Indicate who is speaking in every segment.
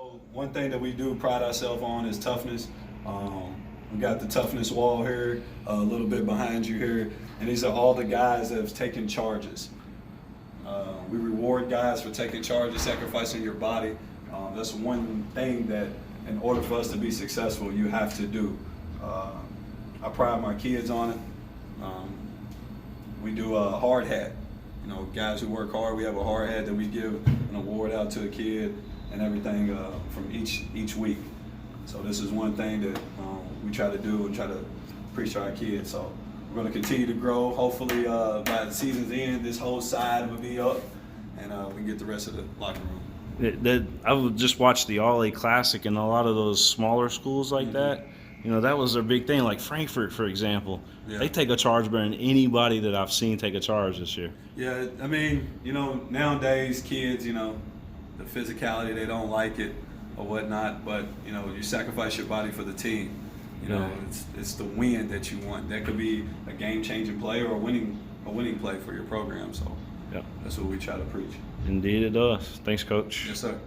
Speaker 1: So one thing that we do pride ourselves on is toughness. We got the toughness wall here, a little bit behind you here, and these are all the guys that have taken charges. We reward guys for taking charges, sacrificing your body. That's one thing that, in order for us to be successful, you have to do. I pride my kids on it. Um, we do a hard hat. You know, guys who work hard, we have a hard hat that we give an award out to a kid and everything from each week. So this is one thing that we try to do and try to preach to our kids. So we're going to continue to grow. Hopefully by the season's end, this whole side will be up and we can get the rest of the locker room.
Speaker 2: I would just watch the All A Classic and a lot of those smaller schools like that. You know, that was their big thing. Like Frankfurt, for example,
Speaker 1: Yeah.
Speaker 2: they take a charge better than anybody that I've seen take a charge this year.
Speaker 1: Yeah, I mean, you know, nowadays kids, you know, the physicality, they don't like it or whatnot, but, you know, you sacrifice your body for the team. You know, it's the win that you want. That could be a game-changing play or a winning play for your program. So
Speaker 2: Yeah,
Speaker 1: that's what we try to preach.
Speaker 2: indeed it does. Thanks, Coach.
Speaker 1: Yes, sir.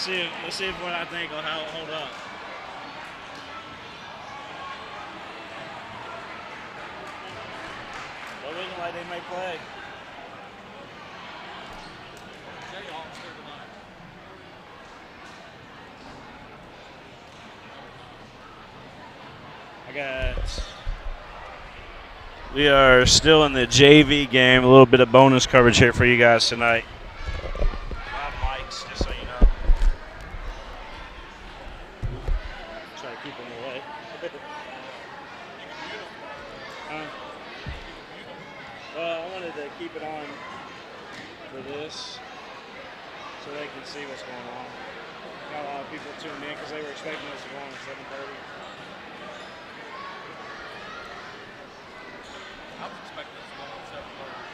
Speaker 2: Let's see if what I think will hold up. Well, looking like they may play. We are still in the JV game. A little bit of bonus coverage here for you guys tonight. My mics, just so you know. Try to keep them away. Well, I wanted to keep it on for this so they can see what's going on. Got a lot of people tuned in because they were expecting us to go on at 7:30.
Speaker 3: I was expecting this one at 7:30.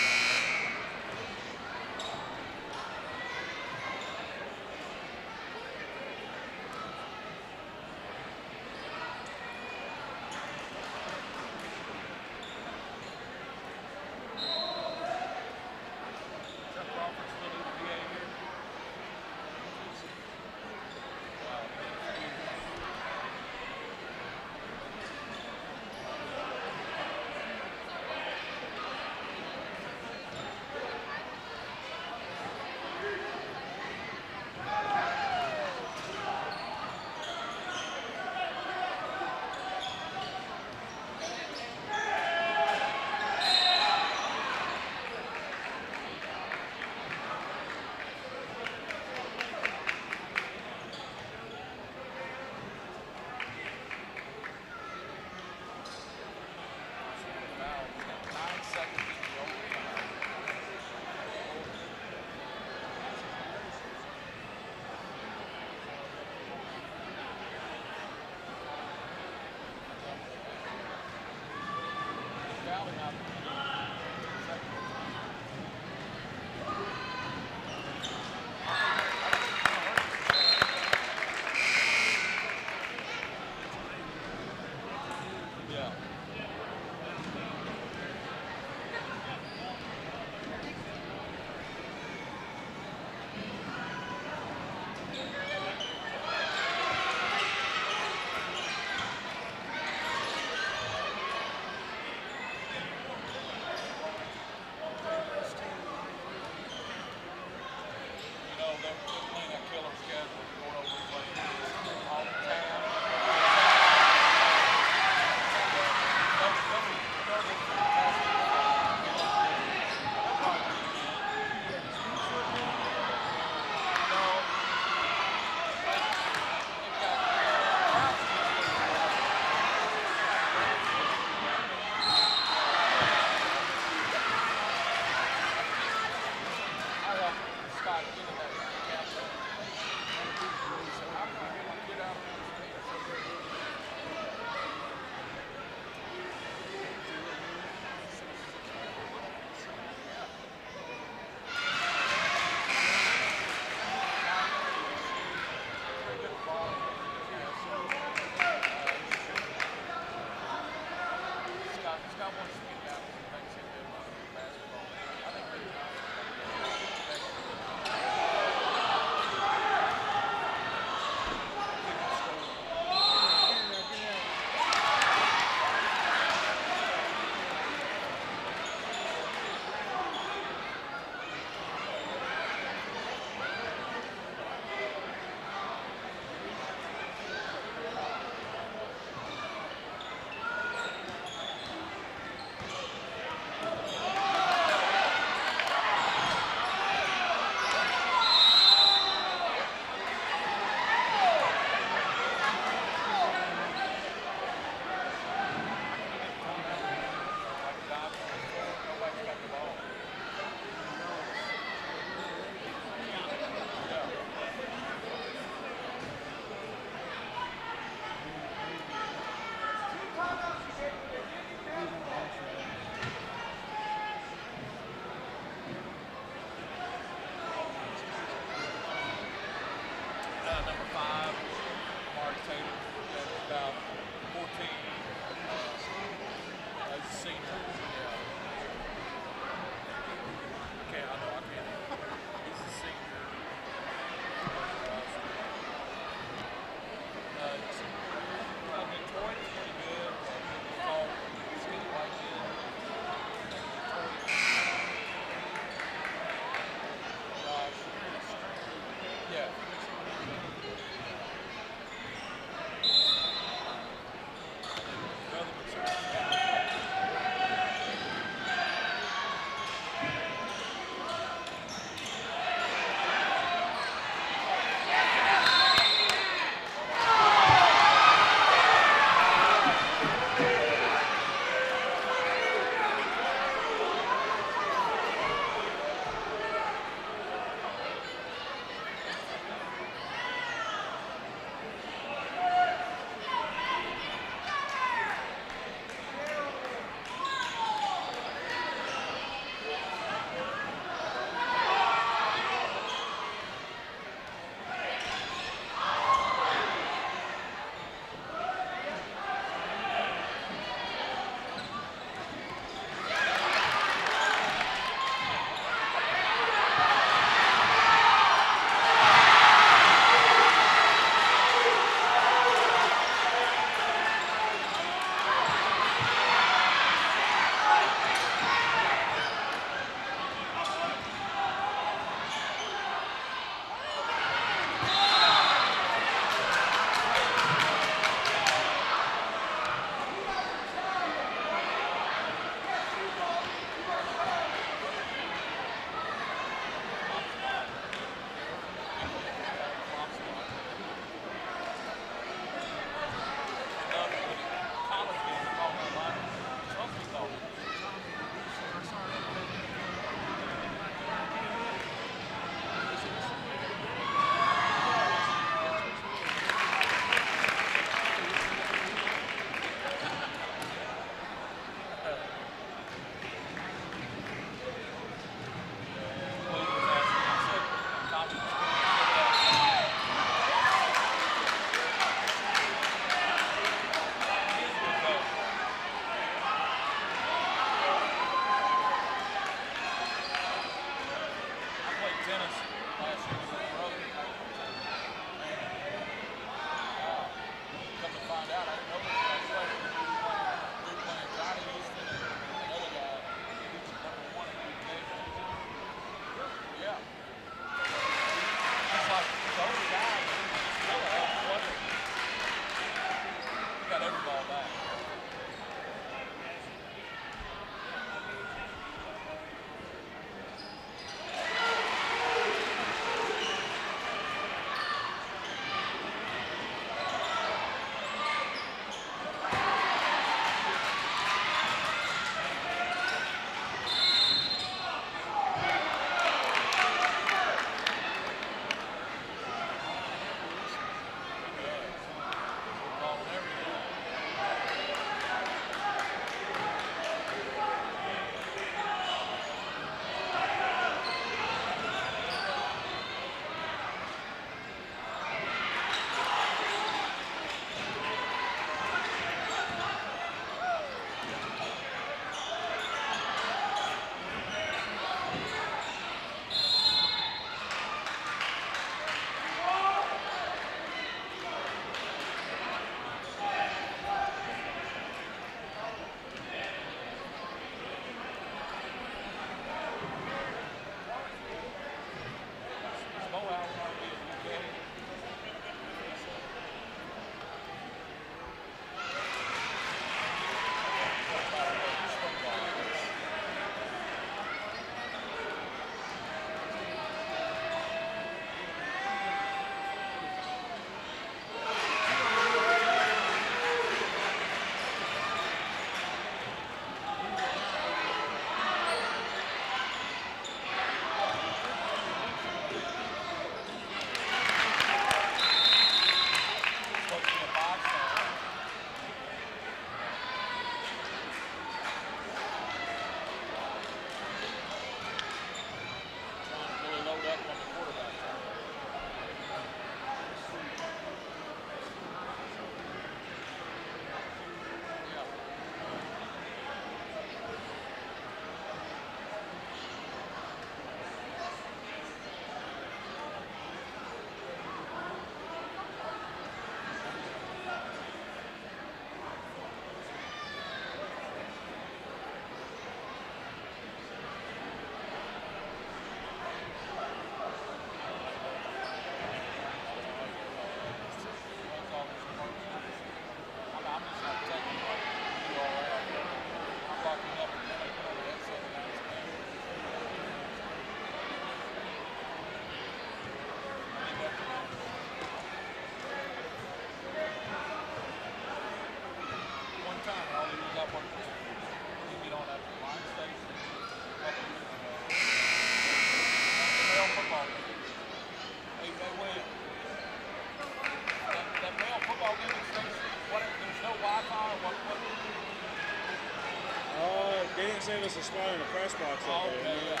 Speaker 2: saved us a spot in the press box up there.
Speaker 3: Okay,
Speaker 2: Remember?
Speaker 3: yeah.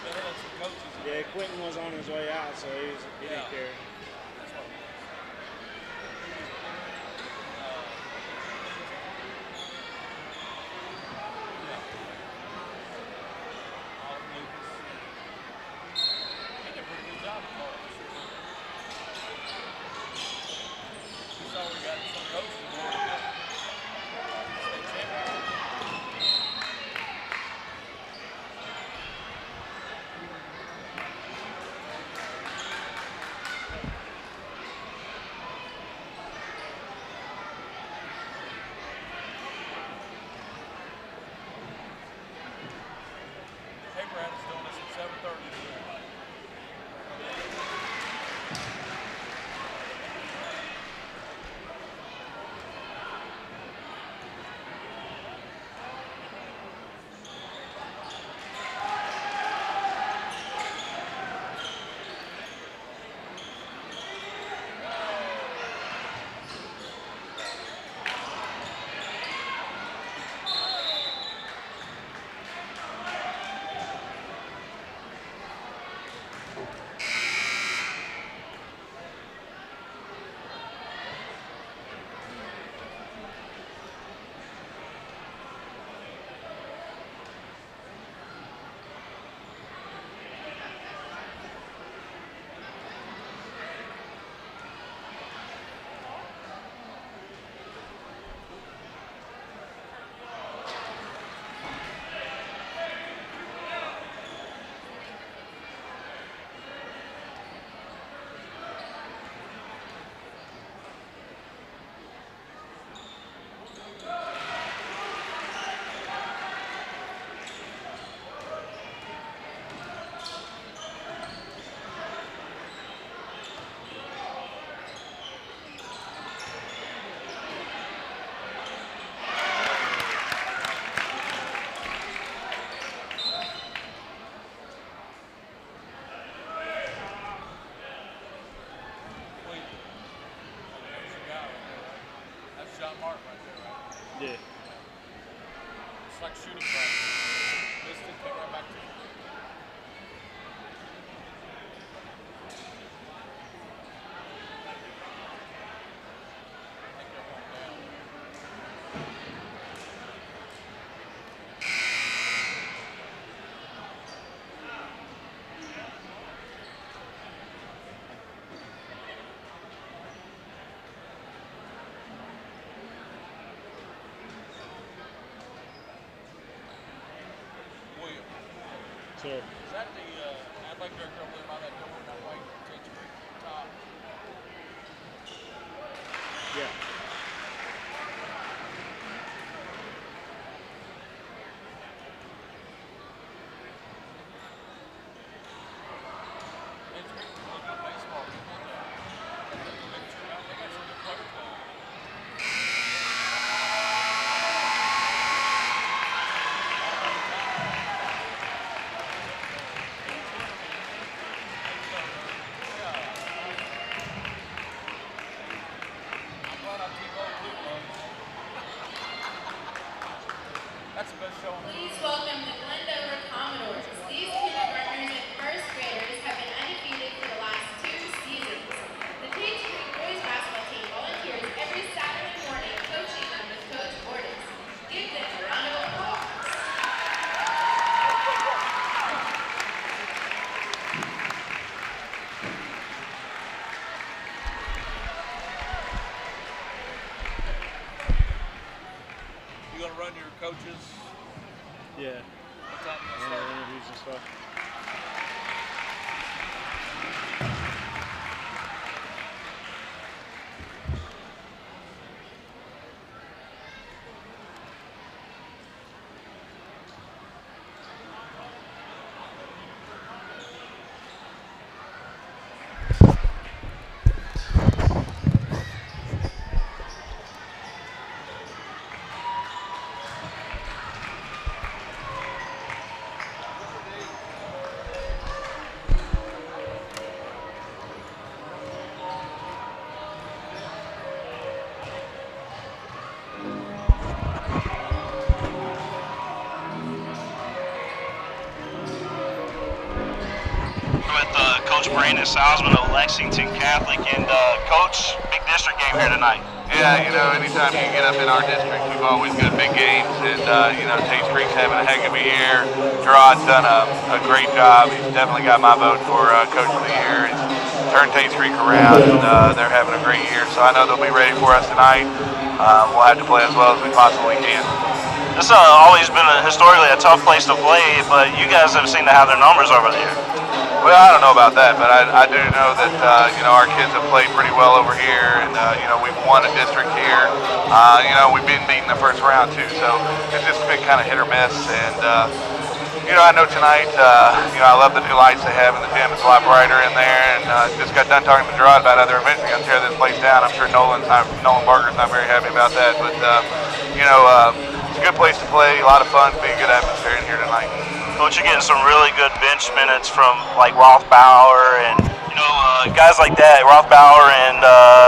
Speaker 3: They had some coaches in
Speaker 2: Yeah,
Speaker 3: there.
Speaker 2: Quentin was on his way out, so he didn't
Speaker 3: Yeah.
Speaker 2: care.
Speaker 3: That's what it was. All of Lucas. He did a pretty good job of all this. You saw we got some coaches in there. State champion. Hey, Brad is doing this at 7:30 today. Wait. There's a guy right there, right? That's John Martin right there, right?
Speaker 2: Yeah.
Speaker 3: It's like shooting practice. Missed it, pick right back to it. I think they're going down. William,
Speaker 2: So,
Speaker 3: is that the athletic director over there by that door, that white Tates top?
Speaker 2: yeah.
Speaker 3: It's pretty cool looking baseball. They got some good players down there. I'm glad I
Speaker 4: With Coach Brandon Salzman of Lexington Catholic, and Coach, big district game here tonight.
Speaker 5: Yeah, anytime you get up in our district, we've alwa's got big games, and Tates Creek's having a heck of a year. Gerard's done a great job. He's definitely got my vote for Coach of the Year. He's turned Tates Creek around, and they're having a great year. So I know they'll be ready for us tonight. We'll have to play as well as we possibly can.
Speaker 4: This has always been historically a tough place to play, but you guys have seemed to have their numbers over there.
Speaker 5: Well, I don't know about that, but I do know that our kids have played pretty well over here, and we've won a district here. We've been beaten the first round too, so it's just been kind of hit or miss. And I know tonight, I love the new lights they have in the gym. It's a lot brighter in there, and just got done talking to Gerard about how they're eventually going to tear this place down. I'm sure Nolan Barker's not very happy about that, but it's a good place to play, a lot of fun, be a good atmosphere in here tonight.
Speaker 4: Coach, you're getting some really good bench minutes from like Rothbauer and guys like that. Rothbauer and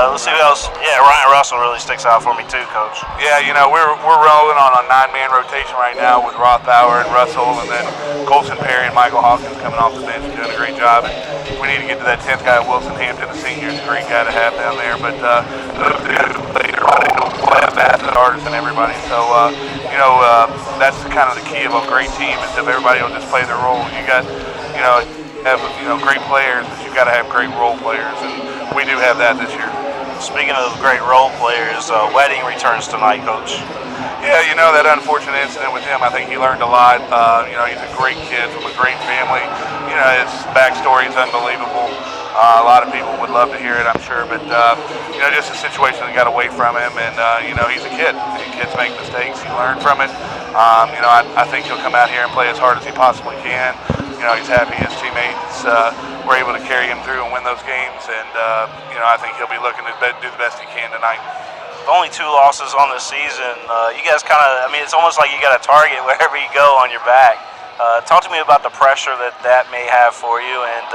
Speaker 4: let's see who else. Yeah, Ryan Russell really sticks out for me too, Coach.
Speaker 5: Yeah, we're rolling on a 9-man rotation right now with Rothbauer and Russell, and then Colson Perry and Michael Hawkins coming off the bench and doing a great job. And we need to get to that 10th guy, Wilson Hampton, the senior. It's a great guy to have down there. But artists and everybody. So that's kind of the key of a great team is if everybody will just play their role. You got have great players, but you've got to have great role players, and we do have that this year.
Speaker 4: Speaking of great role players, Wedding returns tonight, Coach.
Speaker 5: Yeah, that unfortunate incident with him, I think he learned a lot. He's a great kid from a great family. His backstory is unbelievable. A lot of people would love to hear it, I'm sure, but just a situation that got away from him, and he's a kid. Kids make mistakes. He learned from it. I think he'll come out here and play as hard as he possibly can. He's happy his teammates were able to carry him through and win those games, and I think he'll be looking to do the best he can tonight.
Speaker 4: Only 2 losses on the season. You guys it's almost like you got a target wherever you go on your back. Talk to me about the pressure that may have for you, and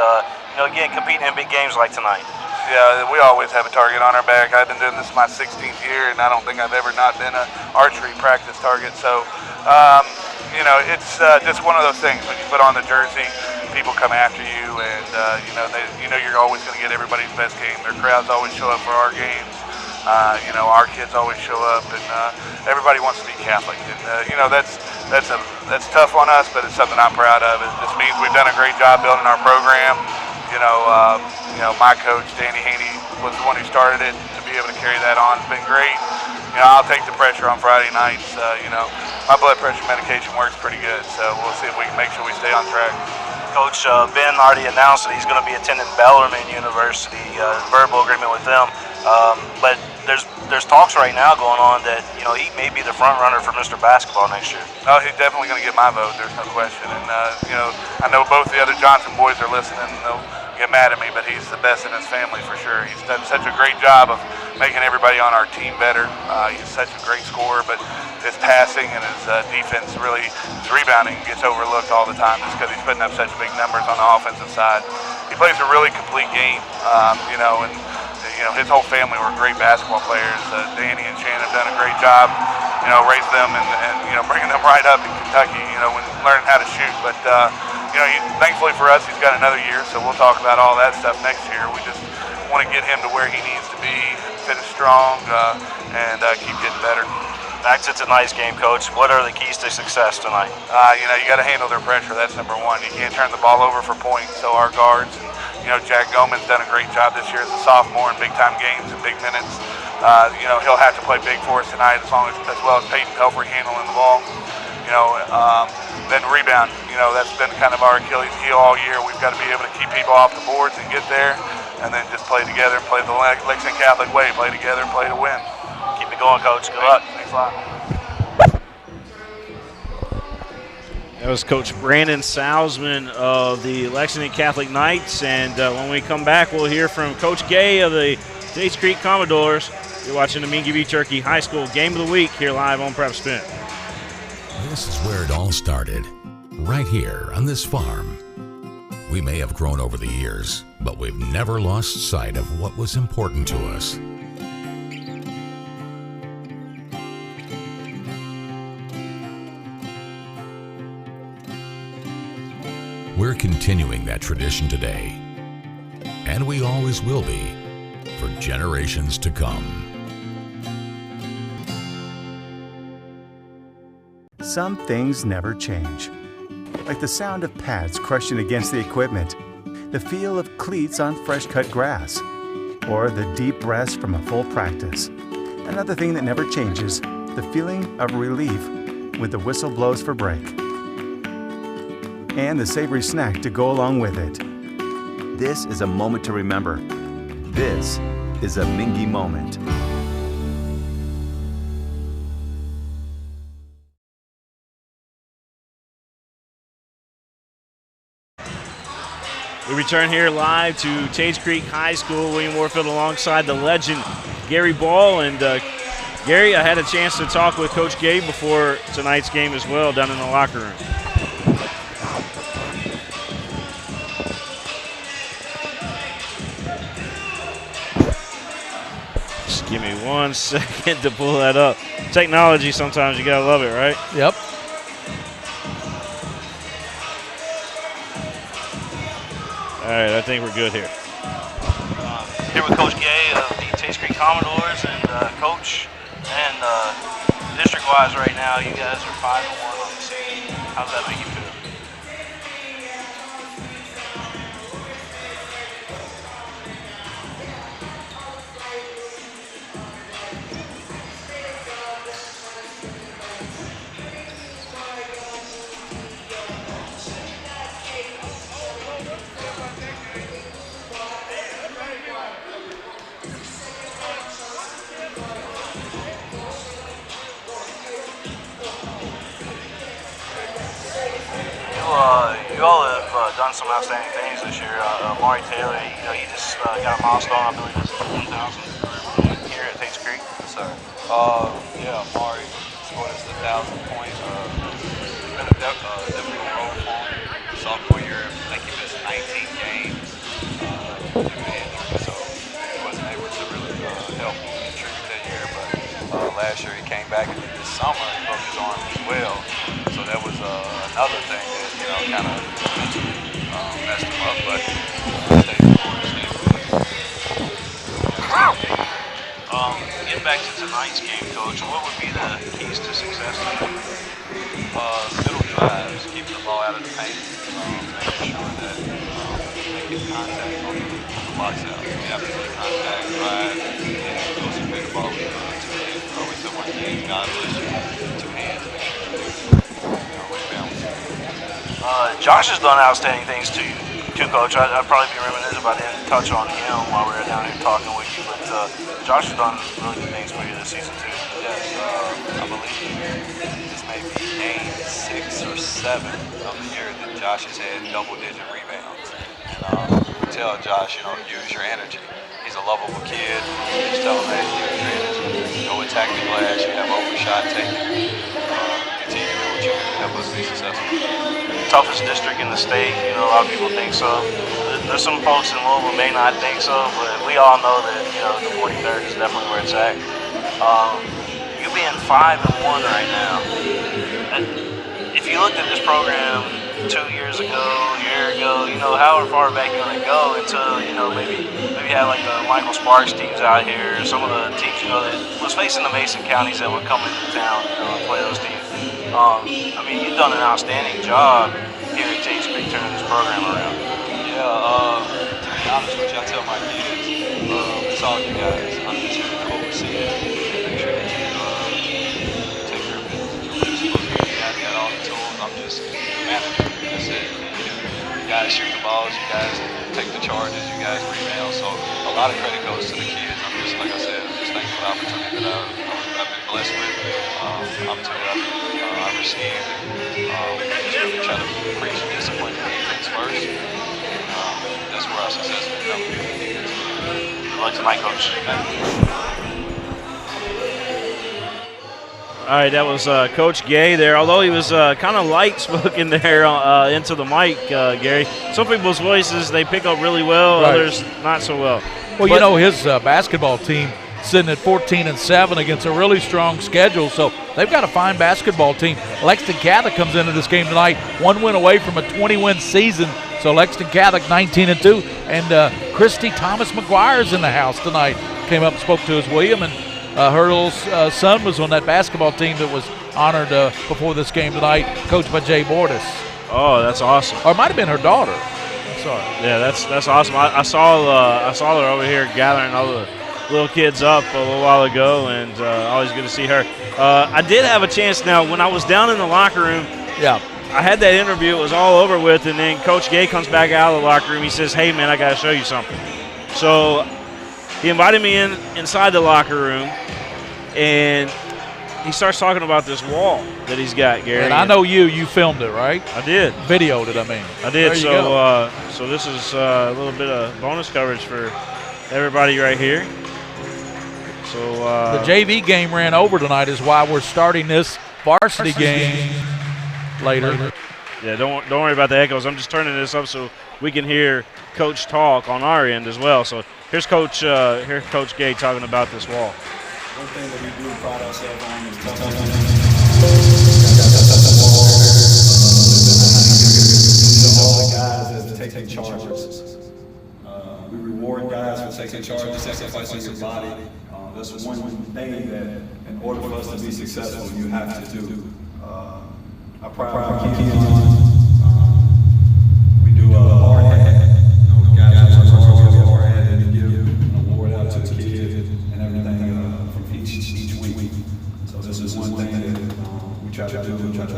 Speaker 4: again, competing in big games like tonight.
Speaker 5: Yeah, we always have a target on our back. I've been doing this my 16th year, and I don't think I've ever not been an archery practice target. So, it's just one of those things. When you put on the jersey, people come after you, and you're always going to get everybody's best game. Their crowds always show up for our games. Our kids always show up, and everybody wants to be Catholic. And that's tough on us, but it's something I'm proud of. It just means we've done a great job building our program. My coach, Danny Haney, was the one who started it. To be able to carry that on, it's been great. I'll take the pressure on Friday nights. My blood pressure medication works pretty good, so we'll see if we can make sure we stay on track.
Speaker 4: Coach, Ben already announced that he's going to be attending Bellarmine University, verbal agreement with them. But there's talks right now going on that he may be the front runner for Mr. Basketball next year.
Speaker 5: Oh, he's definitely going to get my vote. There's no question. And I know both the other Johnson boys are listening, and they'll get mad at me, but he's the best in his family for sure. He's done such a great job of making everybody on our team better. He's such a great scorer, but his passing and his defense, really, his rebounding gets overlooked all the time just because he's putting up such big numbers on the offensive side. He plays a really complete game, and his whole family were great basketball players. Danny and Shannon have done a great job, raising them and bringing them right up in Kentucky, when learning how to shoot. But thankfully for us, he's got another year, so we'll talk about all that stuff next year. We just want to get him to where he needs to be, finish strong, and keep getting better.
Speaker 4: Back to tonight's game, Coach. What are the keys to success tonight?
Speaker 5: You got to handle their pressure. That's number one. You can't turn the ball over for points. So our guards, and Jack Goman's done a great job this year as a sophomore in big-time games and big minutes. He'll have to play big for us tonight as well as Peyton Pelfrey handling the ball. Then rebound. That's been kind of our Achilles heel all year. We've got to be able to keep people off the boards and get there, and then just play together and play the Lexington Catholic way. Play together and play to win.
Speaker 4: Keep it going, Coach. Good luck.
Speaker 5: Thanks a lot.
Speaker 2: That was Coach Brandon Salzman of the Lexington Catholic Knights. And when we come back, we'll hear from Coach Gay of the Tates Creek Commodores. You're watching the Mingy V Turkey High School Game of the Week here live on Prep Spin.
Speaker 6: This is where it all started, right here on this farm. We may have grown over the years, but we've never lost sight of what was important to us. We're continuing that tradition today, and we always will be for generations to come.
Speaker 7: Some things never change, like the sound of pads crushing against the equipment, the feel of cleats on fresh-cut grass, or the deep breaths from a full practice. Another thing that never changes, the feeling of relief when the whistle blows for break. And the savory snack to go along with it. This is a moment to remember. This is a Mingy moment.
Speaker 2: We return here live to Tates Creek High School, William Warfield, alongside the legend Gary Ball. And Gary, I had a chance to talk with Coach Gabe before tonight's game as well down in the locker room. Just give me 1 second to pull that up. Technology, sometimes you gotta love it, right?
Speaker 8: Yep.
Speaker 2: All right, I think we're good here.
Speaker 4: Here with Coach Gay of the Tates Creek Commodores, and Coach, and district-wise right now, you guys are 5-1 on the season. How does that make you feel? You all have done some outstanding things this year. Maury Taylor, he just got a milestone, I believe it's 1,000 here at Tates Creek.
Speaker 9: Yes, sir. Yeah, Maury scored us 1,000 points. It's been a difficult road for him. Sophomore year, I think he missed 19 games due to injury, so he wasn't able to really help contribute that year. But last year he came back, and this summer he broke his arm as well. So that was another thing that, kind of mentally messed him up, but stayed the course.
Speaker 4: Getting back to tonight's game, Coach, what would be the keys to success tonight?
Speaker 9: Middle drives, keeping the ball out of the paint, making sure that making contact on the box out. We have to make contact, drive, and go submit the ball with 2 hands. Always tell my kids, God bless you, 2 hands, make sure you balance.
Speaker 4: Josh has done outstanding things too, Coach. I'd probably be remiss if I didn't touch on him while we were down here talking with you. But Josh has done really good things for you this season too.
Speaker 9: Yes, I believe this may be game 6 or 7 of the year that Josh has had double-digit rebounds. And we tell Josh, use your energy. He's a lovable kid. We just tell him, hey, use your energy. Go attack the glass. You have open shot taking. Continue to do what you do to help us be successful.
Speaker 4: Toughest district in the state, a lot of people think so. There's some folks in Louisville may not think so, but we all know that, the 43rd is definitely where it's at. You being 5-1 right now, if you looked at this program 2 years ago, a year ago, how far back you want to go until, maybe have like the Michael Sparks teams out here, some of the teams, that was facing the Mason counties that would come into town, and play those teams. You've done an outstanding job here at Tates Creek turning this program around.
Speaker 9: Yeah, to be honest with you, I tell my kids, it's all you guys. I'm just here to oversee it and make sure that you take care of business. You guys got all the tools. I'm just the manager. That's it. You guys shoot the balls. You guys take the charges. You guys rebound. So a lot of credit goes to the kids. I'm just, like I said, I'm just thankful for the opportunity that I've been blessed with. Opportunity I received. Just really try to preach discipline and defense first. That's where our success will come.
Speaker 4: Good luck tonight, Coach.
Speaker 2: All right, that was Coach Gay there. Although he was kind of light-spoken there into the mic, Gary. Some people's voices, they pick up really well,
Speaker 8: right.
Speaker 2: Others not so well.
Speaker 8: Well, his basketball team sitting at 14-7 against a really strong schedule. So they've got a fine basketball team. Lexington Catholic comes into this game tonight, 1 win away from a 20-win season. So Lexington Catholic 19-2. And Christy Thomas McGuire's in the house tonight. Came up and spoke to us, William, and her little son was on that basketball team that was honored before this game tonight, coached by Jay Bordas.
Speaker 2: Oh, that's awesome.
Speaker 8: Or it might have been her daughter. Sorry.
Speaker 2: Yeah, that's awesome. I saw her over here gathering all the little kids up a little while ago, and always good to see her. I did have a chance now when I was down in the locker room.
Speaker 8: Yeah.
Speaker 2: I had that interview. It was all over with, and then Coach Gay comes back out of the locker room. He says, "Hey, man, I got to show you something." So he invited me inside the locker room, and he starts talking about this wall that he's got, Gary.
Speaker 8: And I know you filmed it, right?
Speaker 2: I did.
Speaker 8: Videoed it, I mean.
Speaker 2: I did.
Speaker 8: There you go.
Speaker 2: So this is a little bit of bonus coverage for everybody right here. So
Speaker 8: the JV game ran over tonight is why we're starting this varsity game later.
Speaker 2: Yeah, don't worry about the echoes. I'm just turning this up so we can hear Coach talk on our end as well. So here's Coach Gay talking about this wall.
Speaker 1: One thing that we do pride ourselves on is toughness. All the guys that take charges. We reward guys for taking charges, sacrificing your body. That's one thing that, in order for us to be successful, you have to do. I pride our kids on. We do a hard hat. Guys work hard hat and give an award out to the kids and everything from each week. So this is one thing that we try to do. We try to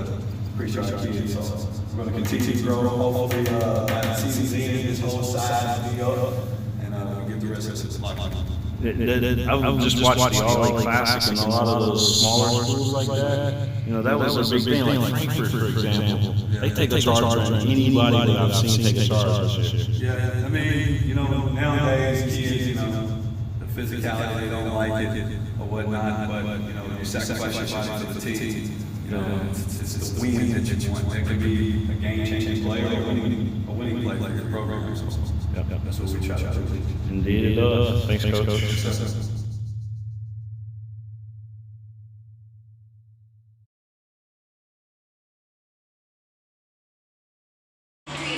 Speaker 1: appreciate our kids. So we're going to continue to grow. Hopefully, by the season's end, this whole side will be up, and give the rest of it life.
Speaker 10: I've just watched the All-A Classic and a lot of those smaller schools like that. You know, that was a big thing, like Frankfurt, for example. They take a charge on anybody that I've seen take a charge this year.
Speaker 1: Yeah, I mean, you know, nowadays kids, you know, the physicality, they don't like it or whatnot, but, you know, you sacrifice your body for the team. You know, it's the win that you want. That could be a game-changing player or a winning player for your program. That's what we try to do.
Speaker 10: Indeed it does. Thanks, Coach.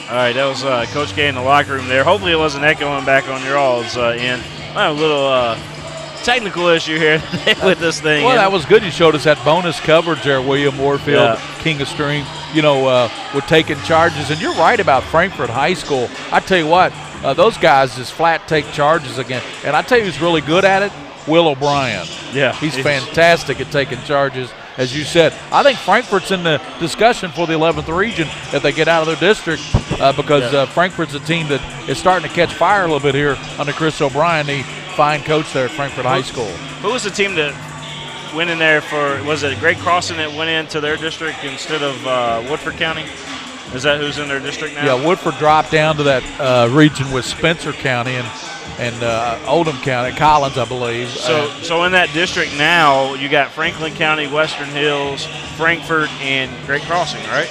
Speaker 2: All right, that was Coach Gay in the locker room there. Hopefully it wasn't echoing back on your all's end. I have a little technical issue here with this thing.
Speaker 8: Well, that was good. You showed us that bonus coverage there, William Moorfield, King of Stream. You know, we're taking charges. And you're right about Frankfurt High School. I tell you what, those guys just flat take charges again. And I tell you who's really good at it, Will O'Brien.
Speaker 2: Yeah.
Speaker 8: He's fantastic at taking charges. As you said, I think Frankfurt's in the discussion for the 11th region if they get out of their district because Frankfurt's a team that is starting to catch fire a little bit here under Chris O'Brien, the fine coach there at Frankfurt High School.
Speaker 2: Who was the team that went in there for, was it Great Crossing that went into their district instead of Woodford County? Is that who's in their district now?
Speaker 8: Yeah, Woodford dropped down to that region with Spencer County and Oldham County, Collins, I believe.
Speaker 2: So in that district now, you got Franklin County, Western Hills, Frankfurt, and Great Crossing, right?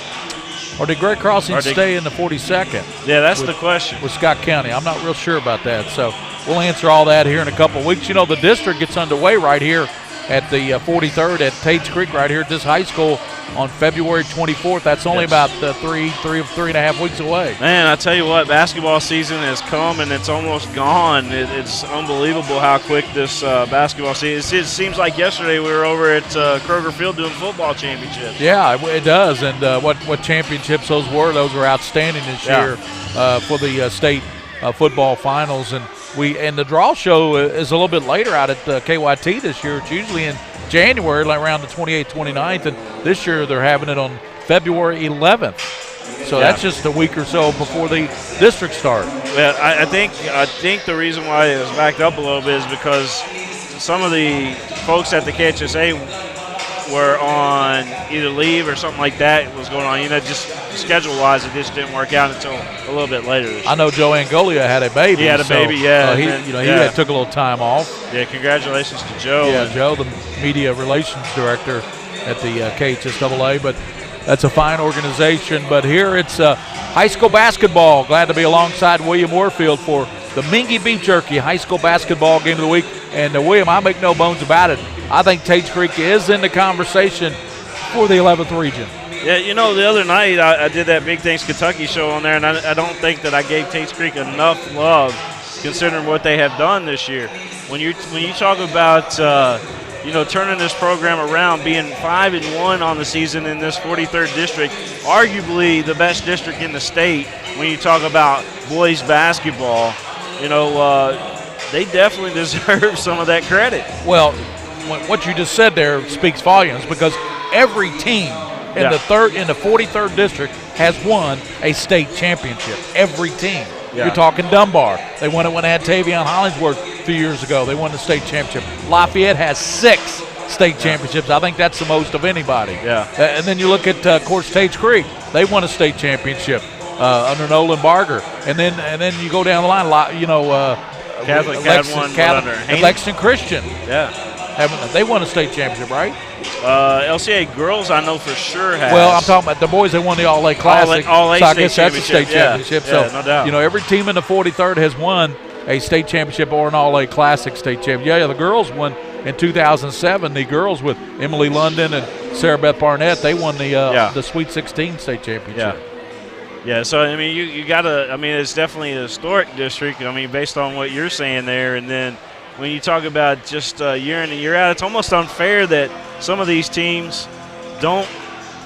Speaker 8: Or did Great Crossing stay in the 42nd?
Speaker 2: Yeah, that's the question.
Speaker 8: With Scott County. I'm not real sure about that. So we'll answer all that here in a couple of weeks. You know, the district gets underway right here at the 43rd at Tates Creek right here at this high school on February 24th. That's only about three and a half weeks away.
Speaker 2: Man, I tell you what, basketball season has come and it's almost gone. It's unbelievable how quick this basketball season. It seems like yesterday we were over at Kroger Field doing football championships.
Speaker 8: Yeah, it does. And what championships those were outstanding this year for the state football finals. And the draw show is a little bit later out at KYT this year. It's usually in January, like around the 28th, 29th, and this year they're having it on February 11th. So that's just a week or so before the district start.
Speaker 2: Yeah, I think the reason why it was backed up a little bit is because some of the folks at the KHSA were on either leave or something like that was going on. You know, just schedule-wise, it just didn't work out until a little bit later this year.
Speaker 8: I know Joe Angolia had a baby.
Speaker 2: He had a baby, yeah.
Speaker 8: He took a little time off.
Speaker 2: Yeah, congratulations to Joe.
Speaker 8: Yeah, Joe, the media relations director at the KHSAA. But that's a fine organization. But here it's high school basketball. Glad to be alongside William Moorfield for the Mingy Beef Jerky high school basketball game of the week. And William, I make no bones about it. I think Tates Creek is in the conversation for the 11th region.
Speaker 2: Yeah, you know, the other night I did that Big Things Kentucky show on there, and I don't think that I gave Tates Creek enough love considering what they have done this year. When you talk about turning this program around, being 5-1 on the season in this 43rd district, arguably the best district in the state. When you talk about boys basketball, they definitely deserve some of that credit.
Speaker 8: Well, what you just said there speaks volumes, because every team in the 43rd district has won a state championship. Every team. Yeah. You're talking Dunbar. They won it when they had Tavion Hollingsworth a few years ago. They won the state championship. Lafayette has 6 state championships. I think that's the most of anybody.
Speaker 2: Yeah.
Speaker 8: And then you look at, of course, Tates Creek. They won a state championship under Nolan Barger. And then you go down the line.
Speaker 2: Catholic had one under
Speaker 8: and Lexington Christian.
Speaker 2: Yeah.
Speaker 8: They won a state championship, right?
Speaker 2: LCA girls, I know for sure has.
Speaker 8: Well, I'm talking about the boys. They won the All-A Classic.
Speaker 2: All-A
Speaker 8: so I
Speaker 2: state
Speaker 8: guess that's a state championship.
Speaker 2: Yeah,
Speaker 8: so,
Speaker 2: no doubt.
Speaker 8: Every team in the 43rd has won a state championship or an All-A Classic state championship. Yeah, the girls won in 2007. The girls with Emily London and Sarah Beth Barnett, they won the Sweet 16 state championship.
Speaker 2: Yeah, so, I mean, you got to – I mean, it's definitely a historic district, I mean, based on what you're saying there. And then when you talk about just year in and year out, it's almost unfair that some of these teams don't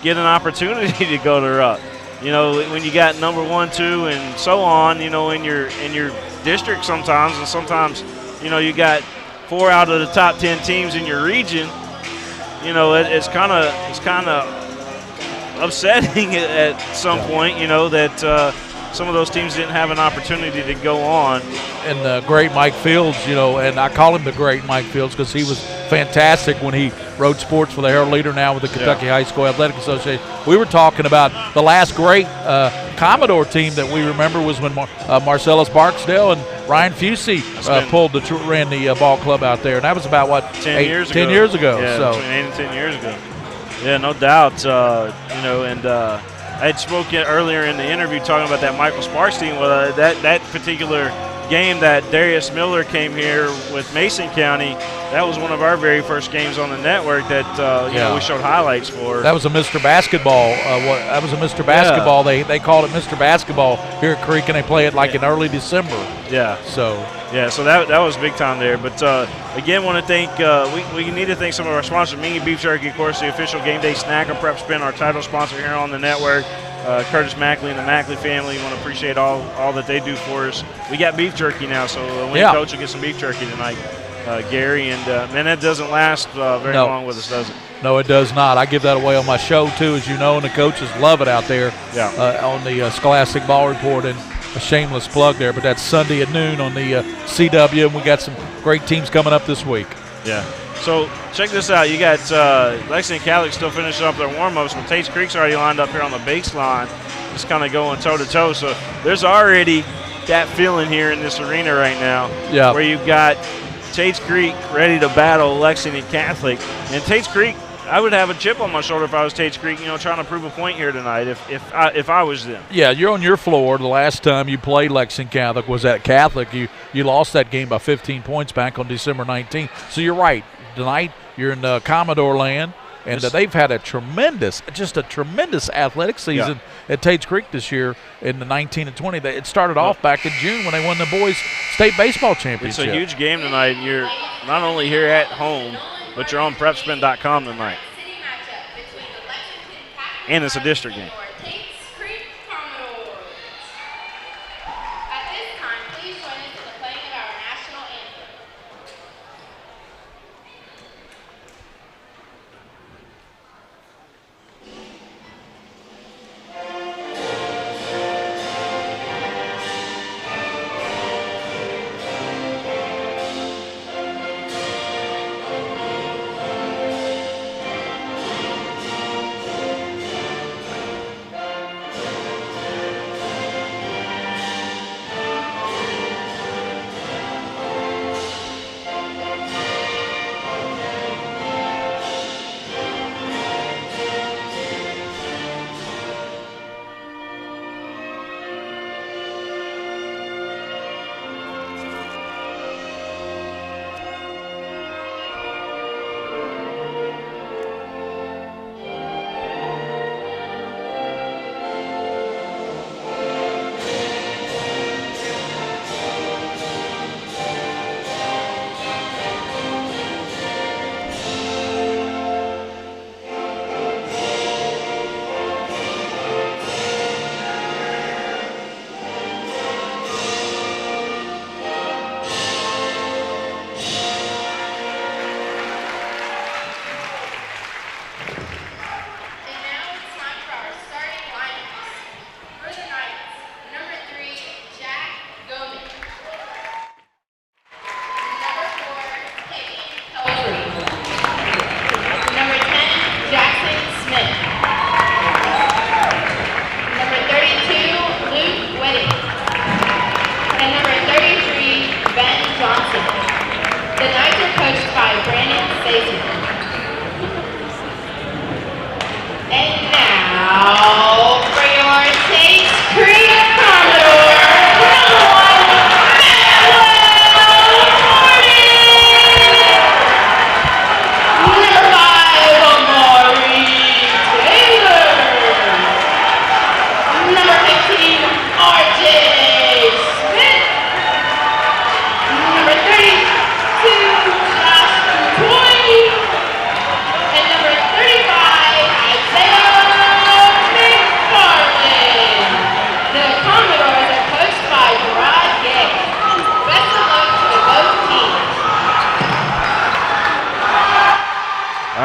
Speaker 2: get an opportunity to go to Rupp. When you got number 1, 2, and so on, in your district sometimes, and sometimes, you got 4 out of the top 10 teams in your region. It's kind of upsetting at some point, that some of those teams didn't have an opportunity to go on.
Speaker 8: And the great Mike Fields, and I call him the great Mike Fields because he was fantastic when he wrote sports for the Herald Leader, now with the Kentucky High School Athletic Association. We were talking about the last great Commodore team that we remember was when Marcellus Barksdale and Ryan Fusey ran the ball club out there. And that was about,
Speaker 2: 10 years ago.
Speaker 8: 10 years ago.
Speaker 2: Yeah,
Speaker 8: so.
Speaker 2: between 8 and 10 years ago. Yeah, no doubt. I had spoken earlier in the interview talking about that Michael Sparks team. Well, that particular game that Darius Miller came here with Mason County, that was one of our very first games on the network that we showed highlights for.
Speaker 8: That was a Mr. Basketball. That was a Mr. Basketball. They called it Mr. Basketball here at Creek, and they play it in early December.
Speaker 2: Yeah.
Speaker 8: So
Speaker 2: that was big time there. But again, want to thank we need to thank some of our sponsors. Mingy Beef Jerky, of course, the official game day snack and prep spin, our title sponsor here on the network. Curtis Mackley and the Mackley family. We want to appreciate all that they do for us. We got beef jerky now, so Coach will get some beef jerky tonight, Gary. And man, that doesn't last very long with us, does it?
Speaker 8: No, it does not. I give that away on my show too, as you know, and the coaches love it out there. On the Scholastic Ball Report, and a shameless plug there, but that's Sunday at noon on the CW, and we got some great teams coming up this week.
Speaker 2: Yeah. So check this out. You got Lexington Catholic still finishing up their warm-ups, but Tates Creek's already lined up here on the baseline, just kind of going toe-to-toe. So there's already that feeling here in this arena right now, where you've got Tates Creek ready to battle Lexington Catholic. And Tates Creek, I would have a chip on my shoulder if I was Tates Creek, trying to prove a point here tonight if I was them. Yeah,
Speaker 8: you're on your floor. The last time you played Lexington Catholic was at Catholic. You lost that game by 15 points back on December 19th. So you're right. Tonight you're in Commodore land, and they've had a tremendous athletic season at Tates Creek this year in the 19 and 20. It started off back in June when they won the boys state baseball championship.
Speaker 2: It's a huge game tonight. You're not only here at home, but you're on prepspin.com tonight. And it's a district game.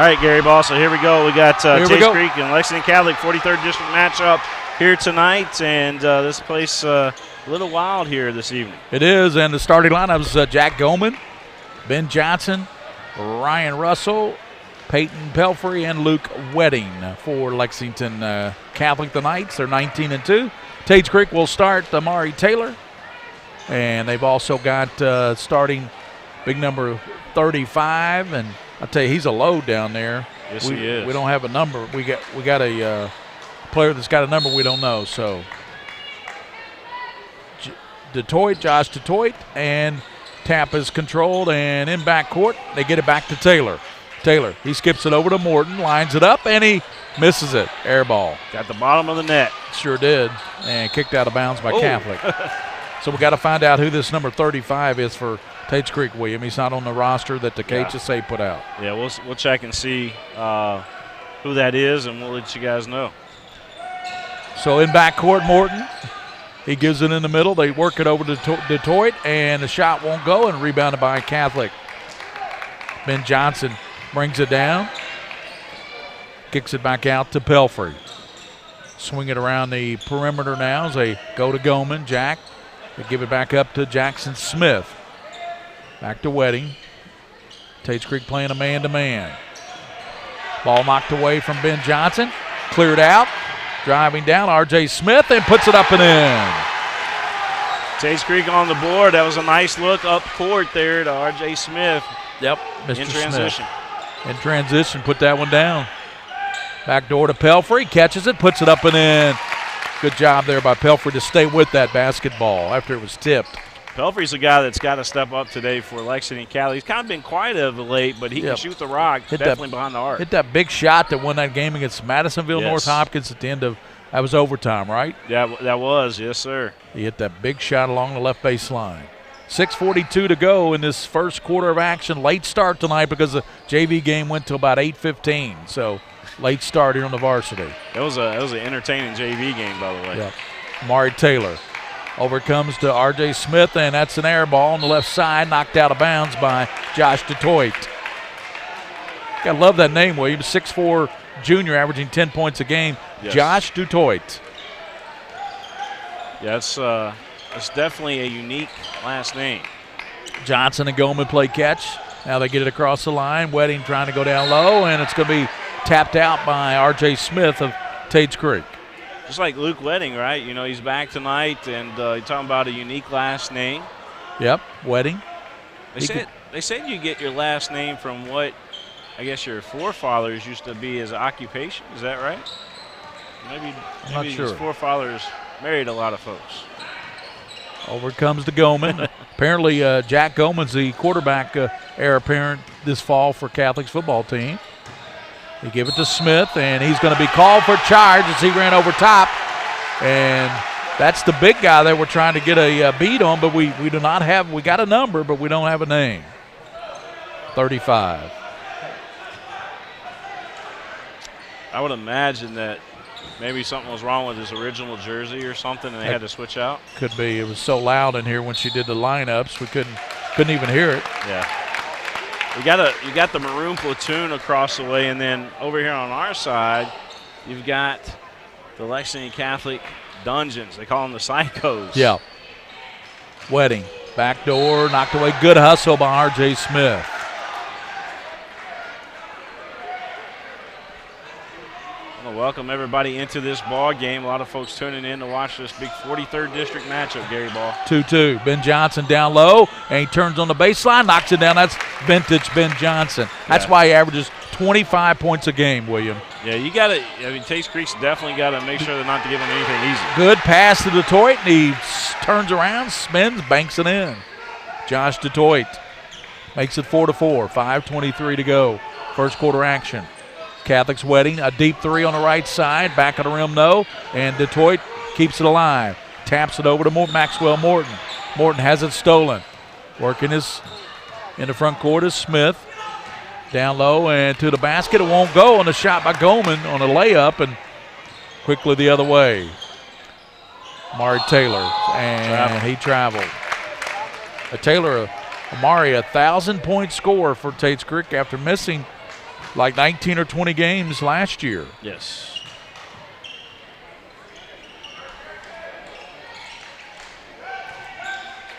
Speaker 2: right, Gary Ball. So here we go. We got
Speaker 8: Here we
Speaker 2: Tates
Speaker 8: go.
Speaker 2: Creek and Lexington Catholic 43rd District matchup here tonight. And this place a little wild here this evening.
Speaker 8: It is, and the starting lineup is Jack Goldman, Ben Johnson, Ryan Russell, Peyton Pelfrey, and Luke Wedding for Lexington Catholic. The Knights, they're 19-2. Tates Creek will start Amari Taylor, and they've also got starting big number 35, and I tell you, he's a load down there.
Speaker 2: Yes, he is.
Speaker 8: We don't have a number. We got a player that's got a number we don't know. So Josh Detroit, and tap is controlled, and in backcourt, they get it back to Taylor. Taylor, he skips it over to Morton, lines it up, and he misses it. Air ball.
Speaker 2: Got the bottom of the net.
Speaker 8: Sure did, and kicked out of bounds by Catholic. So we got to find out who this number 35 is for Tates Creek, William. He's not on the roster that the KHSA put out.
Speaker 2: Yeah, we'll check and see who that is, and we'll let you guys know.
Speaker 8: So in backcourt, Morton. He gives it in the middle. They work it over to Detroit, and the shot won't go, and rebounded by Catholic. Ben Johnson brings it down. Kicks it back out to Pelfrey. Swing it around the perimeter now as they go to Goldman. Jack. They give it back up to Jackson Smith. Back to Wedding. Tates Creek playing a man-to-man. Ball knocked away from Ben Johnson. Cleared out. Driving down, R.J. Smith, and puts it up and in.
Speaker 2: Tates Creek on the board. That was a nice look up court there to R.J. Smith.
Speaker 8: Yep, Mr.
Speaker 2: In transition.
Speaker 8: Smith. In transition, put that one down. Back door to Pelfrey, catches it, puts it up and in. Good job there by Pelfrey to stay with that basketball after it was tipped.
Speaker 2: Pelfrey's a guy that's got to step up today for Lexington Catholic. He's kind of been quiet of late, but he can shoot the rock definitely behind the arc.
Speaker 8: Hit that big shot that won that game against Madisonville North Hopkins at the end of – that was overtime, right?
Speaker 2: Yeah, that was. Yes, sir.
Speaker 8: He hit that big shot along the left baseline. 6:42 to go in this first quarter of action. Late start tonight because the JV game went to about 8:15. So late start here on the varsity.
Speaker 2: It was an entertaining JV game, by the way.
Speaker 8: Yep. Amari Taylor. Over it comes to R.J. Smith, and that's an air ball on the left side, knocked out of bounds by Josh Detroit. Gotta love that name, William. 6'4" junior, averaging 10 points a game. Yes. Josh Detroit.
Speaker 2: Yeah, it's definitely a unique last name.
Speaker 8: Johnson and Goldman play catch. Now they get it across the line. Wedding trying to go down low, and it's going to be tapped out by R.J. Smith of Tates Creek.
Speaker 2: Just like Luke Wedding, right? You know, he's back tonight, and you're talking about a unique last name.
Speaker 8: Yep, Wedding.
Speaker 2: They said you get your last name from what I guess your forefathers used to be as occupation. Is that right? Maybe his forefathers married a lot of folks.
Speaker 8: Over comes to Goldman. Apparently, Jack Goldman's the quarterback heir apparent this fall for Catholic's football team. They give it to Smith, and he's going to be called for charge as he ran over top. And that's the big guy that we're trying to get a beat on, but we do not have – we got a number, but we don't have a name. 35.
Speaker 2: I would imagine that maybe something was wrong with his original jersey or something, and they had to switch out.
Speaker 8: Could be. It was so loud in here when she did the lineups, we couldn't even hear it.
Speaker 2: Yeah. You got the maroon platoon across the way, and then over here on our side, you've got the Lexington Catholic Dungeons. They call them the Psychos.
Speaker 8: Yeah. Wedding. Back door, knocked away. Good hustle by R.J. Smith.
Speaker 2: I want to welcome everybody into this ball game. A lot of folks tuning in to watch this big 43rd District matchup, Gary Ball.
Speaker 8: 2-2. Ben Johnson down low, and he turns on the baseline, knocks it down. That's vintage Ben Johnson. That's why he averages 25 points a game, William.
Speaker 2: Yeah, you got to – I mean, Tates Creek's definitely got to make sure they're not to give him anything easy.
Speaker 8: Good pass to Detroit, and he turns around, spins, banks it in. Josh Detroit makes it 4-4, 5:23 to go. First quarter action. Catholic's Wedding, a deep three on the right side, back of the rim, no, and Detroit keeps it alive. Taps it over to Maxwell Morton. Morton has it stolen. Working his in the front court is Smith. Down low and to the basket. It won't go on the shot by Goldman on a layup, and quickly the other way. Amari Taylor, and he traveled. Amari, 1,000-point score for Tates Creek after missing like 19 or 20 games last year.
Speaker 2: Yes.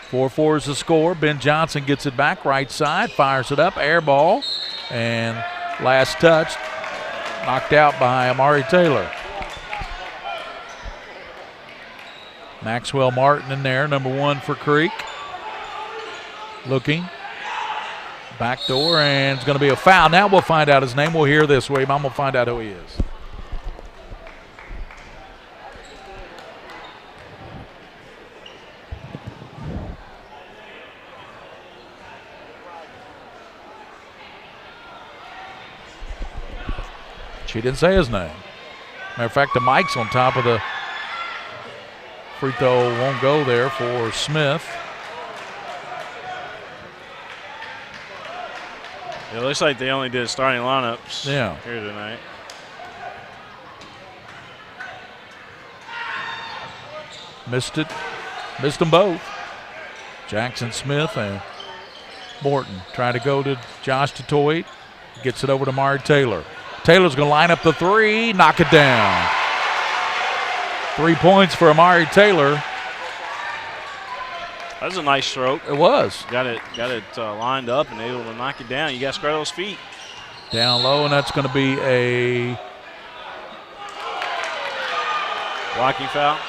Speaker 8: Four is the score. Ben Johnson gets it back right side, fires it up, air ball, and last touch knocked out by Amari Taylor. Maxwell Martin in there, number 1 for Creek. Looking. Back door, and it's going to be a foul. Now we'll find out his name. We'll hear this, William. I'm going to find out who he is. She didn't say his name. Matter of fact, the mic's on top of the free throw. Won't go there for Smith.
Speaker 2: It looks like they only did starting lineups
Speaker 8: here
Speaker 2: tonight.
Speaker 8: Missed them both. Jackson Smith and Morton trying to go to Josh Tatoit. Gets it over to Mari Taylor. Taylor's going to line up the 3, knock it down. 3 points for Amari Taylor.
Speaker 2: That was a nice stroke.
Speaker 8: It was.
Speaker 2: Got it lined up and able to knock it down. You got to spread those feet.
Speaker 8: Down low, and that's going to be a
Speaker 2: blocking foul.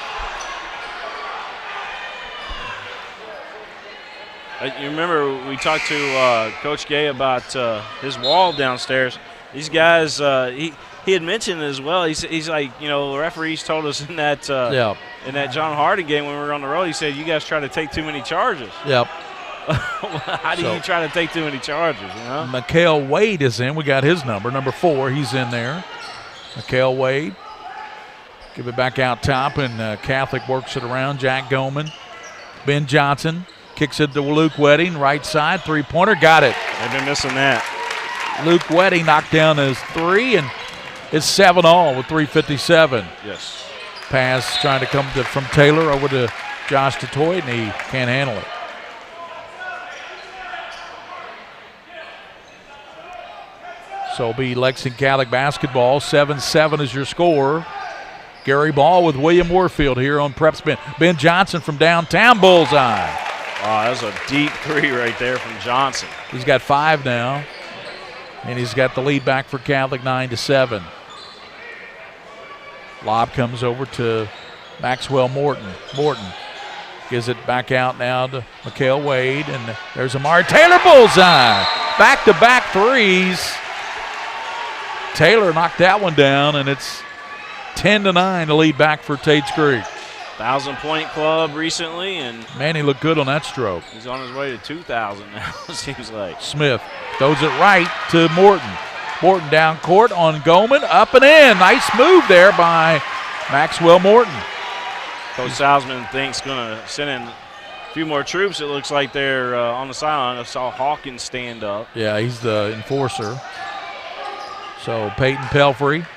Speaker 2: You remember we talked to Coach Gay about his wall downstairs. These guys, he had mentioned as well. He's like, the referees told us in that John Harding game when we were on the road. He said you guys try to take too many charges.
Speaker 8: Yep.
Speaker 2: How do you try to take too many charges?
Speaker 8: Mikhail Wade is in. We got his number 4. He's in there. Mikhail Wade. Give it back out top, and Catholic works it around. Jack Goman. Ben Johnson kicks it to Luke Wedding, right side, 3-pointer. Got it.
Speaker 2: They've been missing that.
Speaker 8: Luke Wedding knocked down his 3, and it's 7-all with 3:57.
Speaker 2: Yes.
Speaker 8: Pass trying to come from Taylor over to Josh Tatoit, and he can't handle it. So it'll be Lexington Catholic basketball. 7-7 is your score. Gary Ball with William Warfield here on Prep Spin. Ben Johnson from downtown, bullseye.
Speaker 2: Oh, that was a deep 3 right there from Johnson.
Speaker 8: He's got 5 now. And he's got the lead back for Catholic, 9-7. Lob comes over to Maxwell Morton. Morton gives it back out now to Mikhail Wade, and there's Amari Taylor, bullseye. Back-to-back 3s. Taylor knocked that one down, and it's 10-9 to lead back for Tates Creek.
Speaker 2: 1,000-point club recently, and
Speaker 8: man, he looked good on that stroke.
Speaker 2: He's on his way to 2,000 now, it seems like.
Speaker 8: Smith throws it right to Morton. Morton down court on Goman, up and in. Nice move there by Maxwell Morton.
Speaker 2: Coach Salzman thinks going to send in a few more troops. It looks like they're on the sideline. I saw Hawkins stand up.
Speaker 8: Yeah, he's the enforcer. So Peyton Pelfrey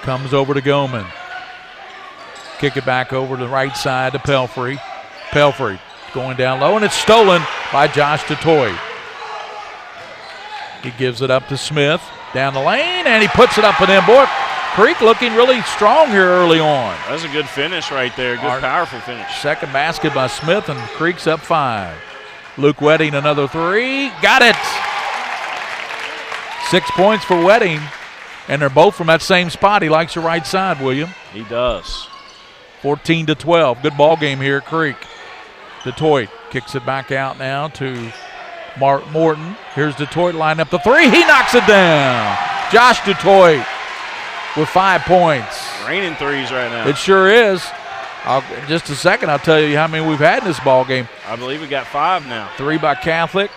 Speaker 8: comes over to Goman. Kick it back over to the right side to Pelfrey. Pelfrey going down low, and it's stolen by Josh Tatoit. He gives it up to Smith down the lane, and he puts it up and in. Boy, Creek looking really strong here early on.
Speaker 2: That was a good finish right there. Good, powerful finish.
Speaker 8: Second basket by Smith, and Creek's up 5. Luke Wedding, another 3. Got it. 6 points for Wedding, and they're both from that same spot. He likes the right side, William.
Speaker 2: He does.
Speaker 8: 14-12. Good ball game here at Creek. Tatoit kicks it back out now to Morton. Here's Tatoit lined up the 3. He knocks it down. Josh Tatoit with 5 points.
Speaker 2: Raining 3s right now.
Speaker 8: It sure is. In just a second, I'll tell you how many we've had in this ball game.
Speaker 2: I believe we got 5 now.
Speaker 8: 3 by Catholic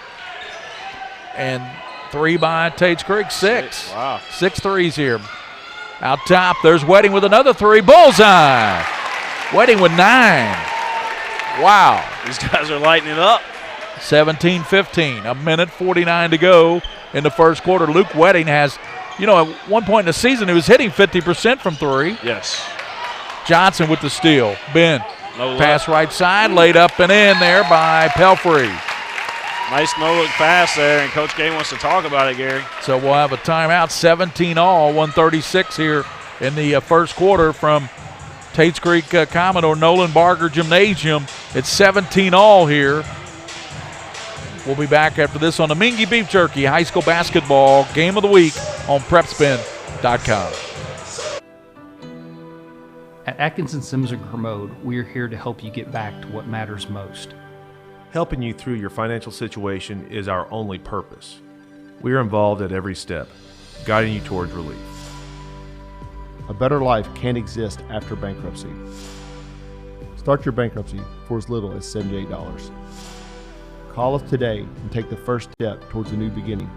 Speaker 8: and 3 by Tates Creek. 6.
Speaker 2: Wow.
Speaker 8: 6 threes here. Out top, there's Wedding with another 3. Bullseye. Wedding with 9. Wow.
Speaker 2: These guys are lighting it up.
Speaker 8: 17-15. A minute 49 to go in the first quarter. Luke Wedding has, at one point in the season, he was hitting 50% from 3.
Speaker 2: Yes.
Speaker 8: Johnson with the steal. Ben.
Speaker 2: No
Speaker 8: pass right side, laid up and in there by Pelfrey.
Speaker 2: Nice no-look pass there, and Coach Gay wants to talk about it, Gary.
Speaker 8: So we'll have a timeout, 17 all, 136 here in the first quarter from Tates Creek Commodore Nolan Barger Gymnasium. It's 17 all here. We'll be back after this on the Mingy Beef Jerky High School Basketball Game of the Week on PrepSpin.com.
Speaker 11: At Atkinson Sims and Kermode, we are here to help you get back to what matters most.
Speaker 12: Helping you through your financial situation is our only purpose. We are involved at every step, guiding you towards relief.
Speaker 13: A better life can't exist after bankruptcy. Start your bankruptcy for as little as $78. Call us today and take the first step towards a new beginning.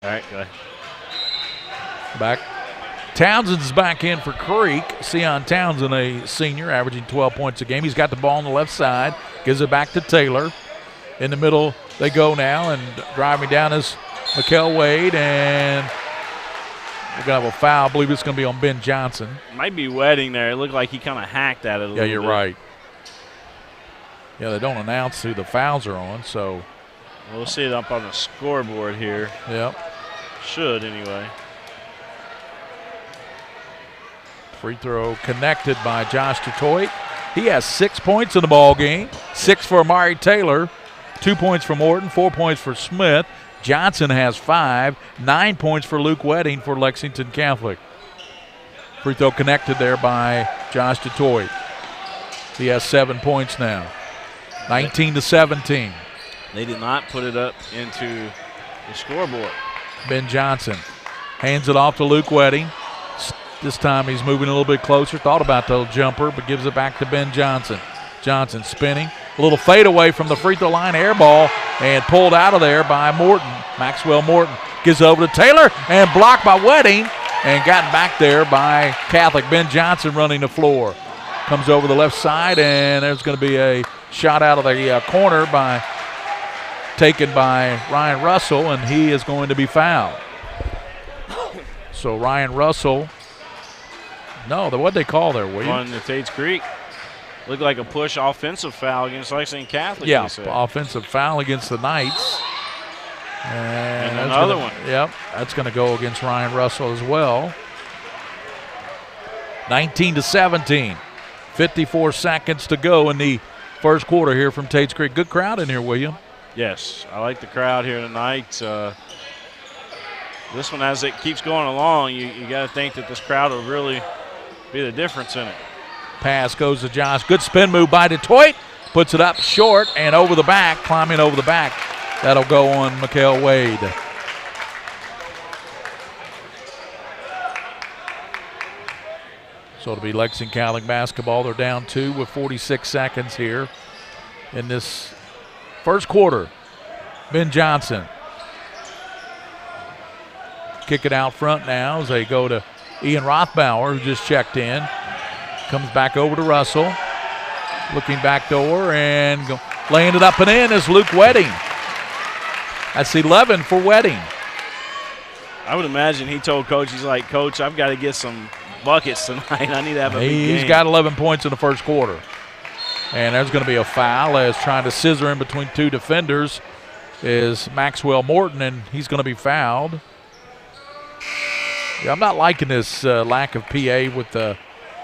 Speaker 2: All right, go ahead.
Speaker 8: Back. Townsend's back in for Creek. Sion Townsend, a senior, averaging 12 points a game. He's got the ball on the left side, gives it back to Taylor. In the middle they go now, and driving down is Mikkel Wade, and we're going to have a foul. I believe it's going to be on Ben Johnson.
Speaker 2: Might be wetting there. It looked like he kind of hacked at it a little bit.
Speaker 8: Yeah, you're right. Yeah, they don't announce who the fouls are on, so.
Speaker 2: We'll see it up on the scoreboard here.
Speaker 8: Yep.
Speaker 2: Should, anyway.
Speaker 8: Free throw connected by Josh Detroit. He has 6 points in the ball game. 6 for Amari Taylor. 2 points for Morton. 4 points for Smith. Johnson has 5. 9 points for Luke Wedding for Lexington Catholic. Free throw connected there by Josh Detroit. He has 7 points now. 19-17.
Speaker 2: They did not put it up into the scoreboard.
Speaker 8: Ben Johnson hands it off to Luke Wedding. This time he's moving a little bit closer. Thought about the jumper, but gives it back to Ben Johnson. Johnson spinning. A little fadeaway from the free throw line, air ball, and pulled out of there by Morton. Maxwell Morton gives it over to Taylor, and blocked by Wedding, and gotten back there by Catholic. Ben Johnson running the floor. Comes over the left side, and there's going to be a shot out of the corner taken by Ryan Russell, and he is going to be fouled. So Ryan Russell, what'd they call there, William?
Speaker 2: On the Tates Creek. Looked like a push offensive foul against Lexington Catholic.
Speaker 8: Yeah, offensive foul against the Knights.
Speaker 2: And another one.
Speaker 8: Yep, that's going to go against Ryan Russell as well. 19-17. 54 seconds to go in the first quarter here from Tates Creek. Good crowd in here, William.
Speaker 2: Yes, I like the crowd here tonight. This one, as it keeps going along, you got to think that this crowd will really be the difference in it.
Speaker 8: Pass goes to Josh. Good spin move by Detroit. Puts it up short and over the back, climbing over the back. That'll go on Mikkel Wade. So it'll be Lexington Catholic basketball. They're down 2 with 46 seconds here in this first quarter. Ben Johnson. Kick it out front now as they go to Ian Rothbauer, who just checked in. Comes back over to Russell. Looking back door and laying it up and in is Luke Wedding. That's 11 for Wedding.
Speaker 2: I would imagine he told Coach, he's like, Coach, I've got to get some buckets tonight. I need to have a big game.
Speaker 8: He's got 11 points in the first quarter. And there's going to be a foul as trying to scissor in between two defenders is Maxwell Morton, and he's going to be fouled. Yeah, I'm not liking this lack of PA with the.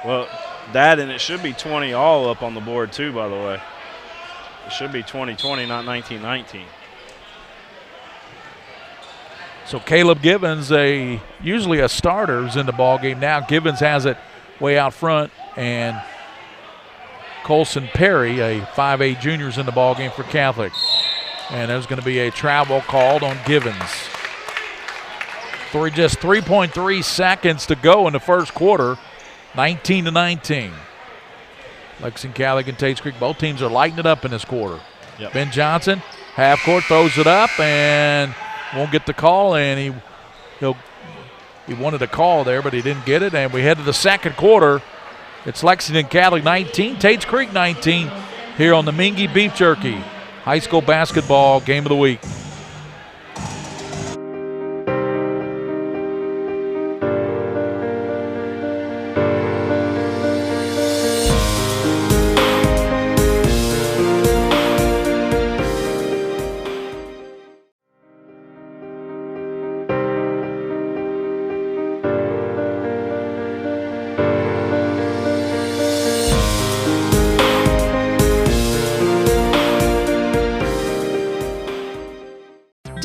Speaker 2: Well, that, and it should be 20 all up on the board too, by the way. It should be 20-20, not 19-19.
Speaker 8: So Caleb Givens, usually a starter, is in the ball game now. Givens has it way out front, and Colson Perry, a 5A junior, is in the ball game for Catholic. And there's going to be a travel called on Givens. Just 3.3 seconds to go in the first quarter, 19-19. Lexington Catholic and Tates Creek, both teams are lighting it up in this quarter.
Speaker 2: Yep.
Speaker 8: Ben Johnson, half court, throws it up and won't get the call, and he wanted a call there, but he didn't get it. And we head to the second quarter. It's Lexington Catholic 19, Tates Creek 19 here on the Mingy Beef Jerky High School Basketball Game of the Week.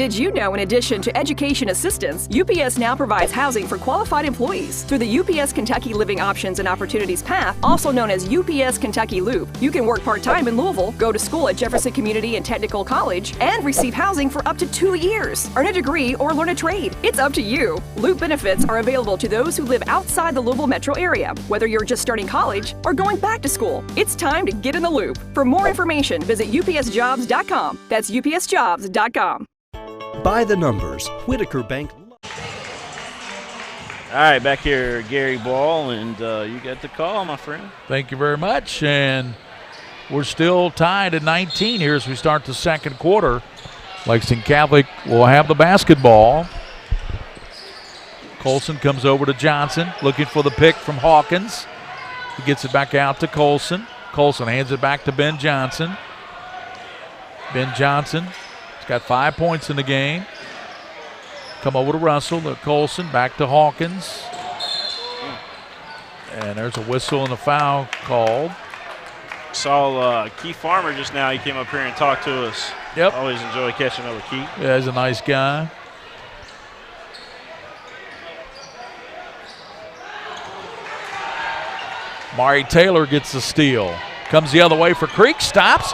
Speaker 14: Did you know in addition to education assistance, UPS now provides housing for qualified employees? Through the UPS Kentucky Living Options and Opportunities Path, also known as UPS Kentucky Loop, you can work part-time in Louisville, go to school at Jefferson Community and Technical College, and receive housing for up to 2 years. Earn a degree or learn a trade. It's up to you. Loop benefits are available to those who live outside the Louisville metro area, whether you're just starting college or going back to school. It's time to get in the loop. For more information, visit upsjobs.com. That's upsjobs.com.
Speaker 15: By the numbers, Whitaker Bank.
Speaker 2: All right, back here, Gary Ball, and you got the call, my friend.
Speaker 8: Thank you very much, and we're still tied at 19 here as we start the second quarter. Lexington Catholic will have the basketball. Colson comes over to Johnson, looking for the pick from Hawkins. He gets it back out to Colson. Colson hands it back to Ben Johnson. Ben Johnson has got 5 points in the game. Come over to Russell, to Colson, back to Hawkins. And there's a whistle and a foul called.
Speaker 2: Saw Keith Farmer just now. He came up here and talked to us.
Speaker 8: Yep.
Speaker 2: Always enjoy catching up with Keith.
Speaker 8: Yeah, he's a nice guy. Mari Taylor gets the steal. Comes the other way for Creek, stops.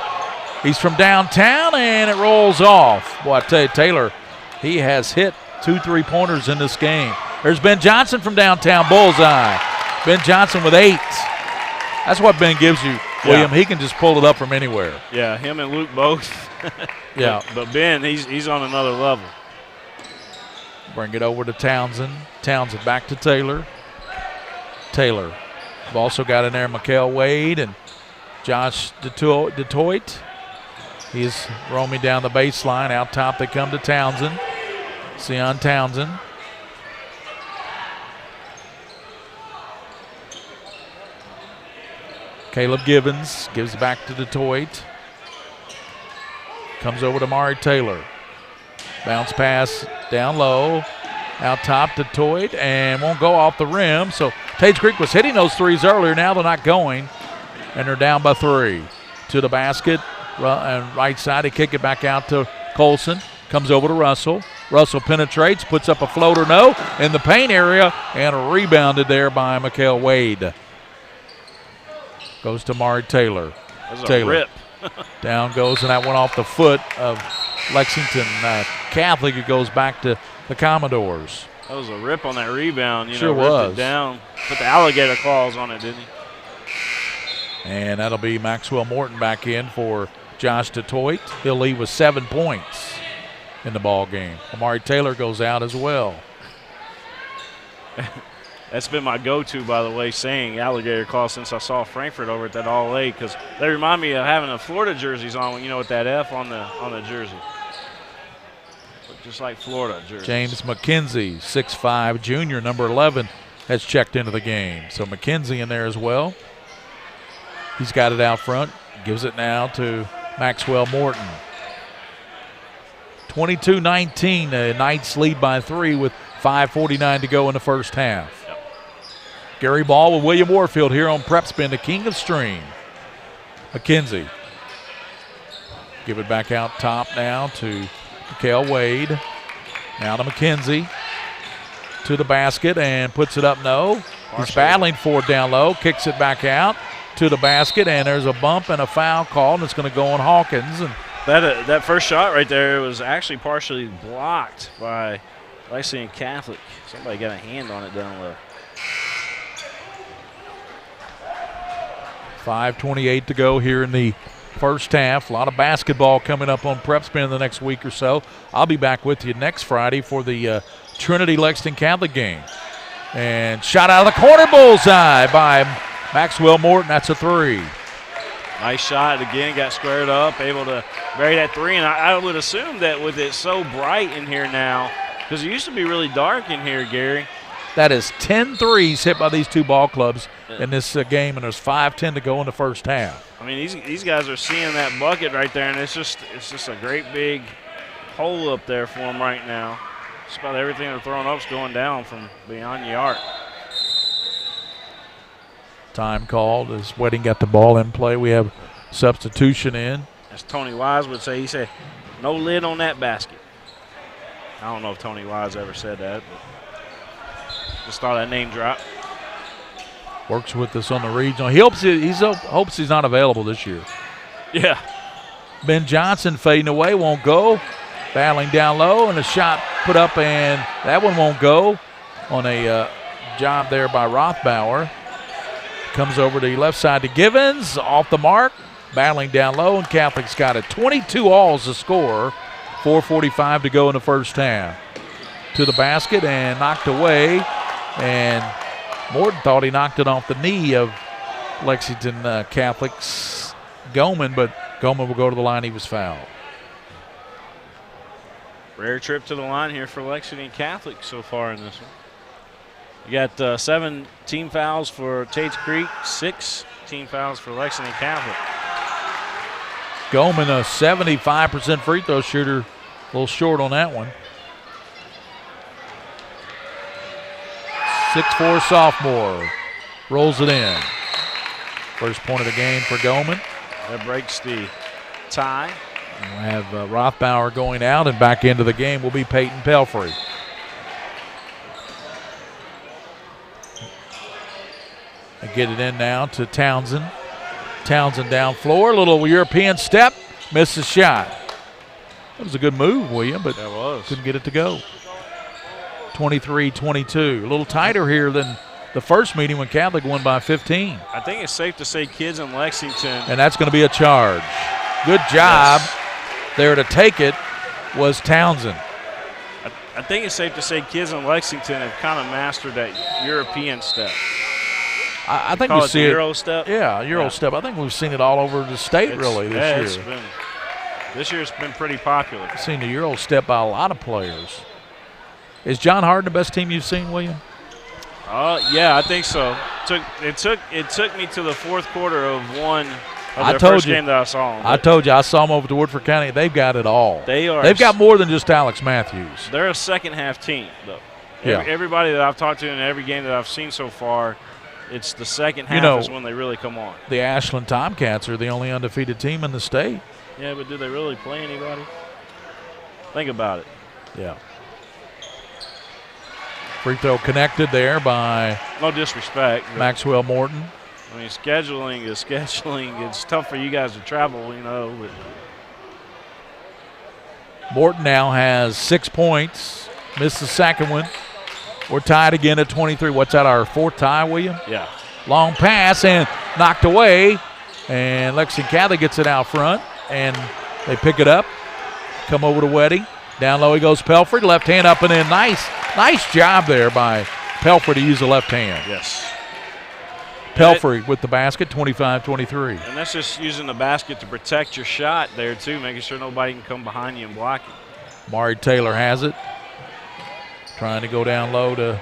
Speaker 8: He's from downtown, and it rolls off. Boy, I tell you, Taylor, he has hit 2 3-pointers in this game. There's Ben Johnson from downtown, bullseye. Ben Johnson with 8. That's what Ben gives you, William.
Speaker 2: Yeah.
Speaker 8: He can just pull it up from anywhere.
Speaker 2: Yeah, him and Luke both.
Speaker 8: Yeah.
Speaker 2: But Ben, he's on another level.
Speaker 8: Bring it over to Townsend. Townsend back to Taylor. Taylor. We've also got in there Mikael Wade and Josh DeToit. He's roaming down the baseline. Out top they come to Townsend. Sion Townsend. Caleb Gibbons gives it back to DeToit. Comes over to Mari Taylor. Bounce pass down low. Out top to Toyd and won't go off the rim. So Tates Creek was hitting those threes earlier. Now they're not going. And they're down by 3. To the basket. And right side, they kick it back out to Colson. Comes over to Russell. Russell penetrates, puts up a floater, no, in the paint area, and rebounded there by Mikael Wade. Goes to Mari Taylor.
Speaker 2: That was
Speaker 8: Taylor.
Speaker 2: a rip.
Speaker 8: Down goes, and that went off the foot of Lexington Catholic. It goes back to the Commodores.
Speaker 2: That was a rip on that rebound.
Speaker 8: Sure
Speaker 2: ripped
Speaker 8: was.
Speaker 2: It down. Put the alligator claws on it, didn't he?
Speaker 8: And that'll be Maxwell Morton back in for Josh DeToit. He'll leave with 7 points in the ball game. Amari Taylor goes out as well.
Speaker 2: That's been my go-to, by the way, saying alligator claw since I saw Frankfurt over at that All-A, because they remind me of having the Florida jerseys on, with that F on the jersey. Look just like Florida jerseys.
Speaker 8: James McKenzie, 6'5", junior, number 11, has checked into the game. So McKenzie in there as well. He's got it out front. Gives it now to Maxwell Morton. 22-19, the Knights lead by 3 with 5:49 to go in the first half.
Speaker 2: Yep.
Speaker 8: Gary Ball with William Warfield here on Prep Spin, the king of stream. McKenzie. Give it back out top now to Mikael Wade. Now to McKenzie. To the basket and puts it up, no. He's battling for it down low, kicks it back out to the basket, and there's a bump and a foul call, and it's going to go on Hawkins. And
Speaker 2: that first shot right there was actually partially blocked by Lexington Catholic. Somebody got a hand on it down low.
Speaker 8: 5:28 to go here in the first half. A lot of basketball coming up on Prep Spin in the next week or so. I'll be back with you next Friday for the Trinity Lexington Catholic game. And shot out of the corner, bullseye by Maxwell Morton. That's a 3.
Speaker 2: Nice shot again, got squared up, able to bury that 3. And I would assume that with it so bright in here now, because it used to be really dark in here, Gary.
Speaker 8: That is 10 threes hit by these two ball clubs in this game, and there's 5:10 to go in the first half.
Speaker 2: I mean, these guys are seeing that bucket right there, and it's just a great big hole up there for them right now. Just about everything they're throwing up is going down from beyond the arc.
Speaker 8: Time called as Wedding got the ball in play. We have substitution in.
Speaker 2: As Tony Wise would say, he said, no lid on that basket. I don't know if Tony Wise ever said that, but just thought that name dropped.
Speaker 8: Works with us on the regional. He hopes he's not available this year.
Speaker 2: Yeah.
Speaker 8: Ben Johnson fading away, won't go. Battling down low, and a shot put up, and that one won't go on a job there by Rothbauer. Comes over to the left side to Givens, off the mark, battling down low, and Catholic's got it. 22 alls to score, 4:45 to go in the first half. To the basket and knocked away, and Morton thought he knocked it off the knee of Lexington Catholic's Goman, but Goman will go to the line. He was fouled.
Speaker 2: Rare trip to the line here for Lexington Catholic so far in this one. You got 7 team fouls for Tates Creek, 6 team fouls for Lexington Catholic.
Speaker 8: Goman, a 75% free throw shooter, a little short on that one. 6'4" sophomore, rolls it in. First point of the game for Goman.
Speaker 2: That breaks the tie.
Speaker 8: We'll have Rothbauer going out, and back into the game will be Peyton Pelfrey. And get it in now to Townsend. Townsend down floor, little European step, misses shot. That was a good move, William, but
Speaker 2: that was.
Speaker 8: Couldn't get it to go. 23-22, a little tighter here than the first meeting when Catholic won by 15.
Speaker 2: I think it's safe to say kids in Lexington.
Speaker 8: And that's going to be a charge. Good job.
Speaker 2: Yes.
Speaker 8: There to take it was Townsend.
Speaker 2: I think it's safe to say kids in Lexington have kind of mastered that European step.
Speaker 8: I think
Speaker 2: Call
Speaker 8: we
Speaker 2: it
Speaker 8: see
Speaker 2: the
Speaker 8: it.
Speaker 2: Euro step?
Speaker 8: Yeah, Euro step. I think we've seen it all over the state really this year.
Speaker 2: This year's been pretty popular.
Speaker 8: I've seen the Euro step by a lot of players. Is John Harden the best team you've seen, William?
Speaker 2: Yeah, I think so. It took me to the fourth quarter of one. Game that I saw them.
Speaker 8: I told you, I saw them over to Woodford County. They've got it all. They've got more than just Alex Matthews.
Speaker 2: They're a second half team, though.
Speaker 8: Yeah.
Speaker 2: Everybody that I've talked to in every game that I've seen so far, it's the second half is when they really come on.
Speaker 8: The Ashland Tomcats are the only undefeated team in the state.
Speaker 2: Yeah, but do they really play anybody? Think about it.
Speaker 8: Yeah. Free throw connected there by
Speaker 2: no disrespect,
Speaker 8: Maxwell Morton.
Speaker 2: I mean, scheduling is scheduling. It's tough for you guys to travel, But
Speaker 8: Morton now has 6 points. Missed the second one. We're tied again at 23. What's that, our fourth tie, William?
Speaker 2: Yeah.
Speaker 8: Long pass and knocked away. And Lexington Catholic gets it out front. And they pick it up. Come over to Wedding. Down low he goes Pelfrey. Left hand up and in. Nice job there by Pelfrey to use the left hand.
Speaker 2: Yes.
Speaker 8: Pelfrey with the basket, 25-23.
Speaker 2: And that's just using the basket to protect your shot there, too, making sure nobody can come behind you and block it.
Speaker 8: Mari Taylor has it. Trying to go down low to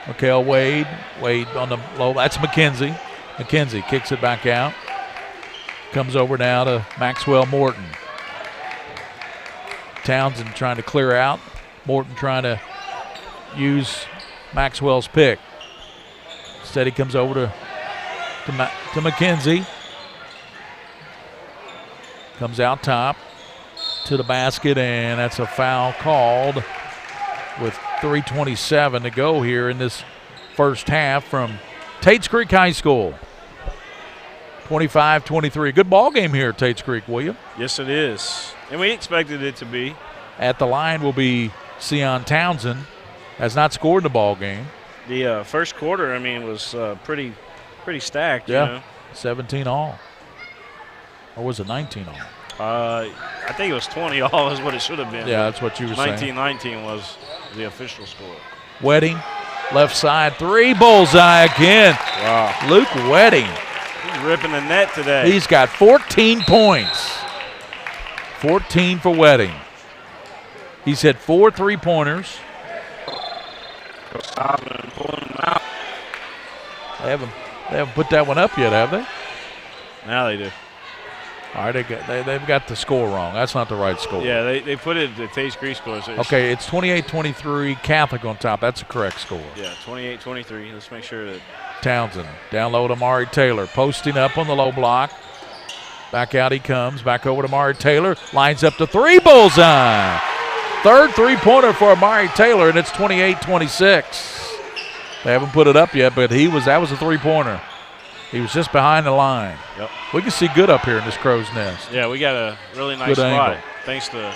Speaker 8: Mikael Wade. Wade on the low. That's McKenzie. McKenzie kicks it back out. Comes over now to Maxwell Morton. Townsend trying to clear out. Morton trying to use Maxwell's pick. Instead he comes over to McKenzie. Comes out top to the basket, and that's a foul called with 3:27 to go here in this first half from Tates Creek High School. 25-23. Good ball game here at Tates Creek, William.
Speaker 2: Yes, it is. And we expected it to be.
Speaker 8: At the line will be Sion Townsend. Has not scored in the ball game.
Speaker 2: The first quarter, was pretty stacked.
Speaker 8: Yeah,
Speaker 2: you know?
Speaker 8: 17 all. Or was it 19 all?
Speaker 2: I think it was 20 all is what it should have been.
Speaker 8: Yeah, that's what you were saying.
Speaker 2: 19-19 was the official score.
Speaker 8: Wedding, left side three, bullseye again.
Speaker 2: Wow.
Speaker 8: Luke Wedding.
Speaker 2: He's ripping the net today.
Speaker 8: He's got 14 points. 14 for Wedding. He's hit 4 3-pointers. They haven't put that one up yet, have they?
Speaker 2: Now they do.
Speaker 8: All right, they've got the score wrong. That's not the right score.
Speaker 2: Yeah, they put it the Tates Creek score. So
Speaker 8: okay, it's 28-23, Catholic on top. That's the correct score.
Speaker 2: Yeah, 28-23. Let's make sure that.
Speaker 8: Townsend down low to Mari Taylor, posting up on the low block. Back out he comes, back over to Mari Taylor, lines up to 3, bullseye. Third three-pointer for Amari Taylor, and it's 28-26. They haven't put it up yet, but that was a three-pointer. He was just behind the line.
Speaker 2: Yep.
Speaker 8: We can see good up here in this crow's nest.
Speaker 2: Yeah, we got a really nice
Speaker 8: Good
Speaker 2: spot.
Speaker 8: angle.
Speaker 2: Thanks to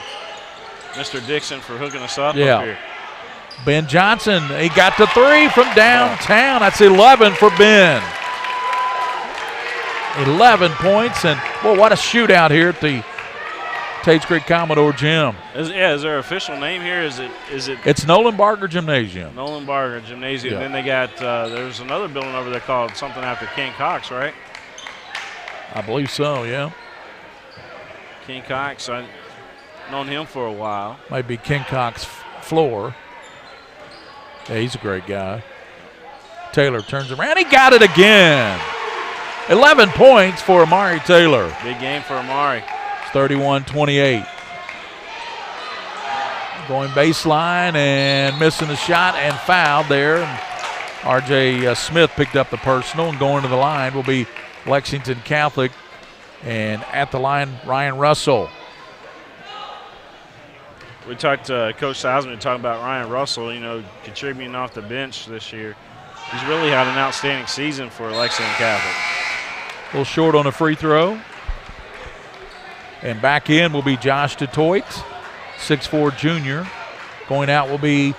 Speaker 2: Mr. Dixon for hooking us up
Speaker 8: Yeah.
Speaker 2: up here.
Speaker 8: Ben Johnson, he got the three from downtown. That's 11 for Ben. 11 points, and boy, what a shootout here at the Tates Creek Commodore Gym.
Speaker 2: Is there an official name here? Is it?
Speaker 8: It's Nolan Barger Gymnasium.
Speaker 2: Nolan Barger Gymnasium.
Speaker 8: Yeah.
Speaker 2: Then they got there's another building over there called something after King Cox, right?
Speaker 8: I believe so, yeah.
Speaker 2: King Cox. I've known him for a while.
Speaker 8: Might be King Cox Floor. Yeah, he's a great guy. Taylor turns around. He got it again. 11 points for Amari Taylor.
Speaker 2: Big game for Amari.
Speaker 8: It's 31-28. Going baseline and missing the shot and fouled there. And R.J. Smith picked up the personal, and going to the line will be Lexington Catholic. And at the line, Ryan Russell.
Speaker 2: We talked to Coach Salzman talking about Ryan Russell, contributing off the bench this year. He's really had an outstanding season for Lexington Catholic.
Speaker 8: A little short on a free throw. And back in will be Josh DeToit, 6'4" junior. Going out will be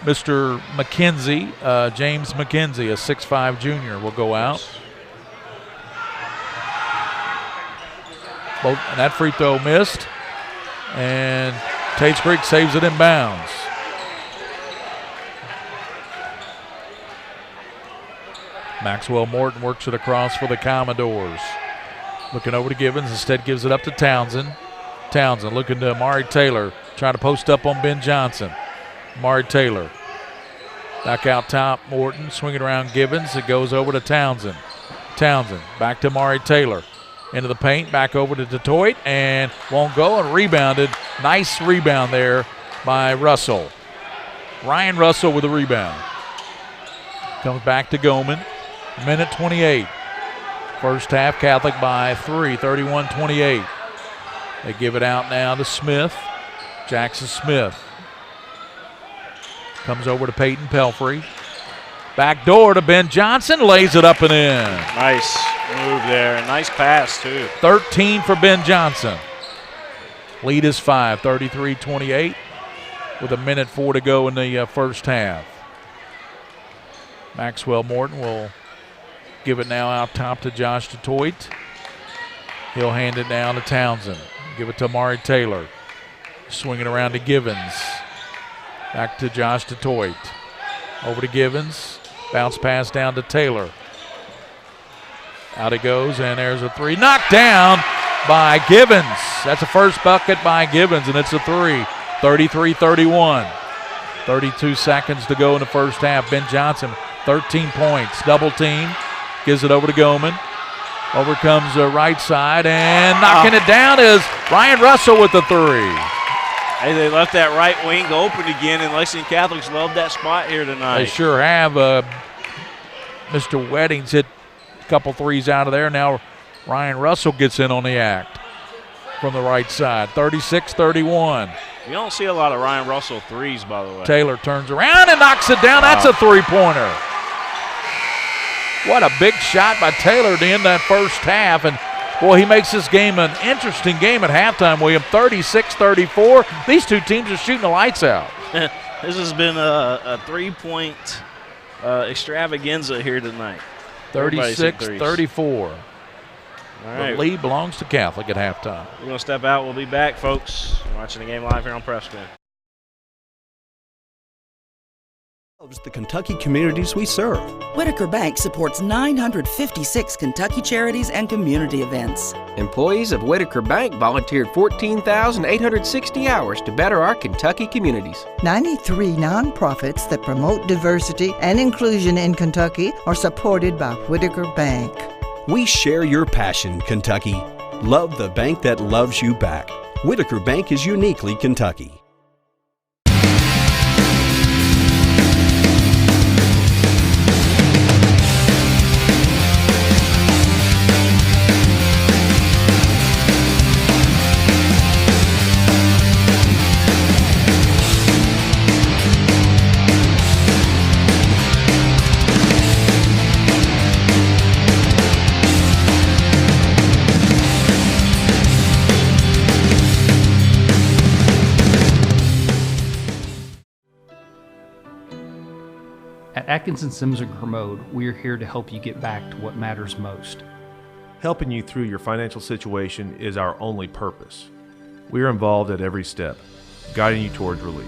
Speaker 8: Mr. McKenzie, James McKenzie, a 6'5" junior, will go out. And that free throw missed. And Tates Creek saves it in bounds. Maxwell Morton works it across for the Commodores. Looking over to Givens, instead gives it up to Townsend. Townsend looking to Amari Taylor, trying to post up on Ben Johnson. Amari Taylor. Back out top, Morton swinging around Givens. It goes over to Townsend. Townsend back to Amari Taylor. Into the paint, back over to DeToit, and won't go, and rebounded. Nice rebound there by Russell. Ryan Russell with the rebound. Comes back to Goman. Minute 28. First half, Catholic by 3, 31-28. They give it out now to Smith. Jackson Smith. Comes over to Peyton Pelfrey. Back door to Ben Johnson, lays it up and in.
Speaker 2: Nice move there, nice pass too.
Speaker 8: 13 for Ben Johnson. Lead is 5, 33-28 with a minute 4 to go in the first half. Maxwell Morton will give it now out top to Josh DeToit. He'll hand it down to Townsend. Give it to Amari Taylor. Swinging around to Givens. Back to Josh DeToit. Over to Givens. Bounce pass down to Taylor. Out it goes, and there's a three. Knocked down by Givens. That's a first bucket by Givens, and it's a three. 33-31. 32 seconds to go in the first half. Ben Johnson, 13 points. Double team. Gives it over to Goman. Over comes the right side, and knocking it down is Ryan Russell with the three.
Speaker 2: Hey, they left that right wing open again, and Lexington Catholics love that spot here tonight.
Speaker 8: They sure have. Mr. Weddings hit a couple threes out of there. Now Ryan Russell gets in on the act from the right side. 36-31.
Speaker 2: You don't see a lot of Ryan Russell threes, by the way.
Speaker 8: Taylor turns around and knocks it down. That's a three-pointer. What a big shot by Taylor to end that first half. And, boy, he makes this game an interesting game at halftime, William. 36-34. These two teams are shooting the lights out.
Speaker 2: This has been a three-point extravaganza here tonight.
Speaker 8: 36-34.
Speaker 2: All right.
Speaker 8: The lead belongs to Catholic at halftime.
Speaker 2: We're going to step out. We'll be back, folks. You're watching the game live here on Pregame.
Speaker 15: The Kentucky communities we serve.
Speaker 16: Whitaker Bank supports 956 Kentucky charities and community events.
Speaker 17: Employees of Whitaker Bank volunteered 14,860 hours to better our Kentucky communities.
Speaker 18: 93 nonprofits that promote diversity and inclusion in Kentucky are supported by Whitaker Bank.
Speaker 15: We share your passion, Kentucky. Love the bank that loves you back. Whitaker Bank is uniquely Kentucky.
Speaker 11: At Atkinson Sims and Kermode, we are here to help you get back to what matters most.
Speaker 12: Helping you through your financial situation is our only purpose. We are involved at every step, guiding you towards relief.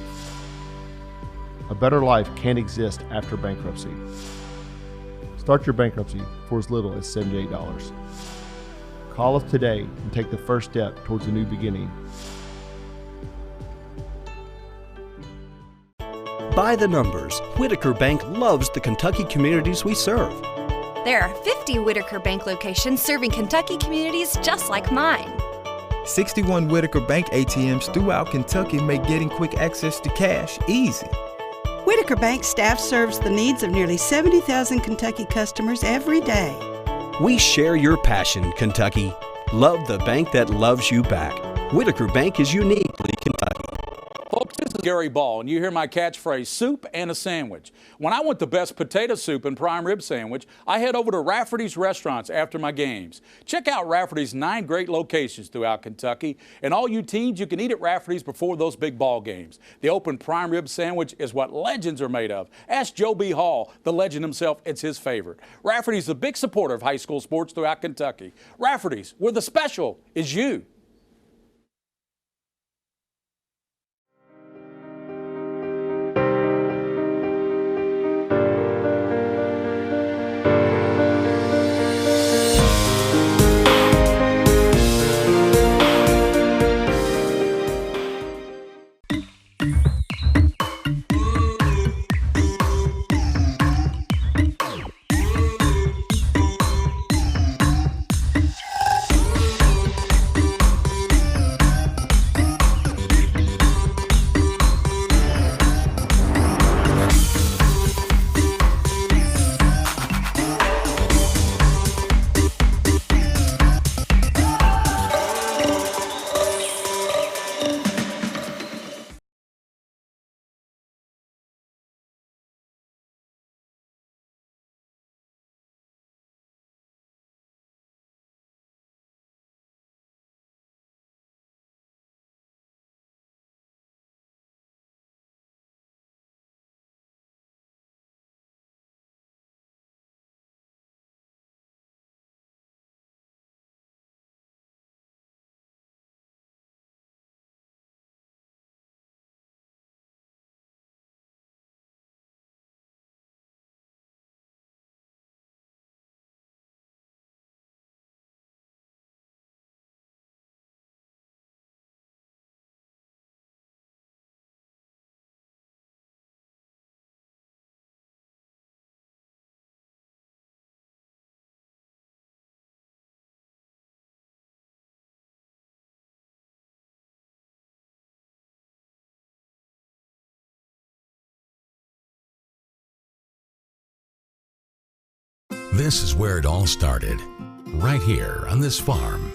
Speaker 13: A better life can't exist after bankruptcy. Start your bankruptcy for as little as $78. Call us today and take the first step towards a new beginning.
Speaker 15: By the numbers, Whitaker Bank loves the Kentucky communities we serve.
Speaker 19: There are 50 Whitaker Bank locations serving Kentucky communities just like mine.
Speaker 20: 61 Whitaker Bank ATMs throughout Kentucky make getting quick access to cash easy.
Speaker 21: Whitaker Bank staff serves the needs of nearly 70,000 Kentucky customers every day.
Speaker 15: We share your passion, Kentucky. Love the bank that loves you back. Whitaker Bank is uniquely Kentucky.
Speaker 22: Folks, this is Gary Ball, and you hear my catchphrase, soup and a sandwich. When I want the best potato soup and prime rib sandwich, I head over to Rafferty's Restaurants after my games. Check out Rafferty's 9 great locations throughout Kentucky, and all you teens, you can eat at Rafferty's before those big ball games. The open prime rib sandwich is what legends are made of. Ask Joe B. Hall, the legend himself, it's his favorite. Rafferty's a big supporter of high school sports throughout Kentucky. Rafferty's, where the special is you.
Speaker 6: This is where it all started, right here on this farm.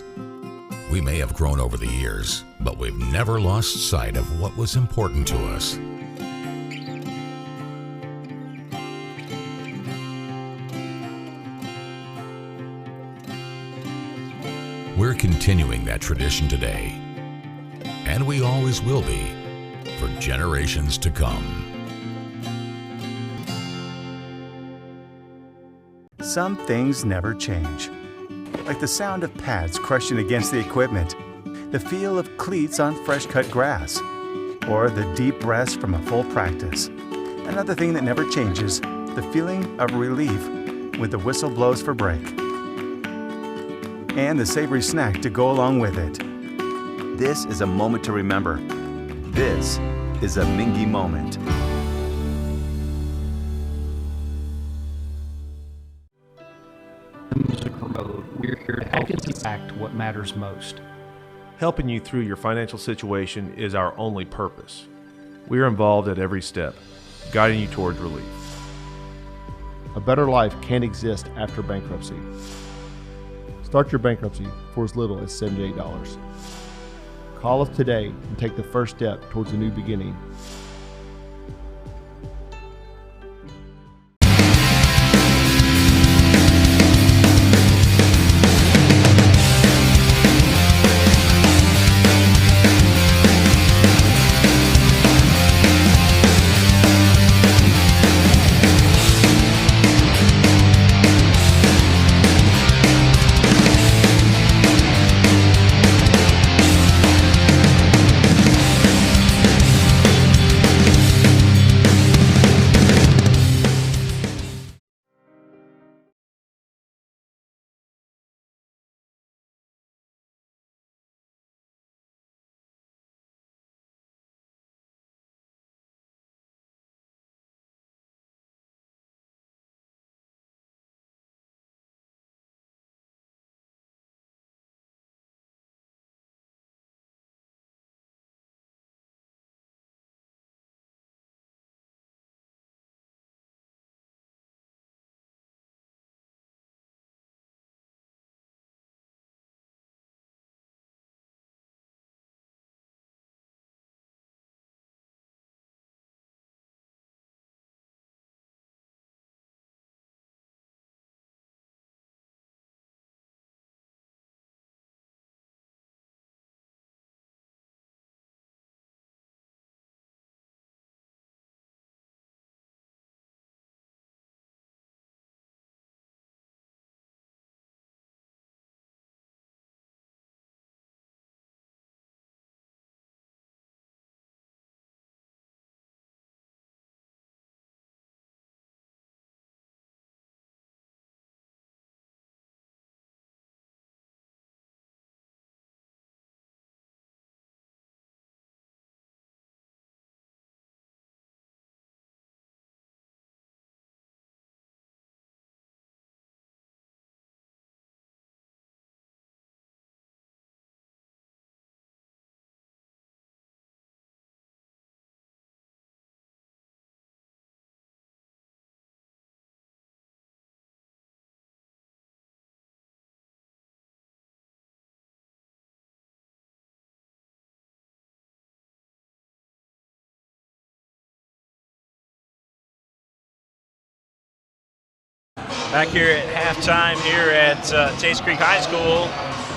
Speaker 6: We may have grown over the years, but we've never lost sight of what was important to us. We're continuing that tradition today, and we always will be, for generations to come.
Speaker 7: Some things never change. Like the sound of pads crushing against the equipment, the feel of cleats on fresh-cut grass, or the deep breaths from a full practice. Another thing that never changes, the feeling of relief when the whistle blows for break. And the savory snack to go along with it.
Speaker 23: This is a moment to remember. This is a Mingy moment.
Speaker 11: We're here to help you get back to what matters most.
Speaker 12: Helping you through your financial situation is our only purpose. We are involved at every step, guiding you towards relief.
Speaker 13: A better life can't exist after bankruptcy. Start your bankruptcy for as little as $78. Call us today and take the first step towards a new beginning.
Speaker 2: Back here at halftime here at Tates Creek High School.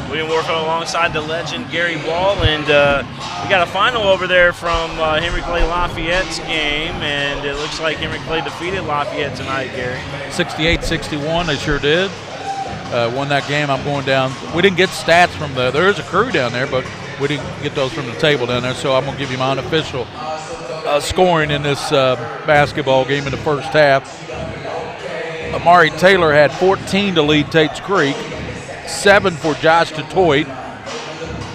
Speaker 2: William Warfield alongside the legend Gary Ball, and we got a final over there from Henry Clay Lafayette's game, and it looks like Henry Clay defeated Lafayette tonight, Gary.
Speaker 8: 68-61, they sure did. Won that game. I'm going down. We didn't get stats from there is a crew down there, but we didn't get those from the table down there, so I'm going to give you my unofficial scoring in this basketball game in the first half. Amari Taylor had 14 to lead Tates Creek, 7 for Josh DeToit,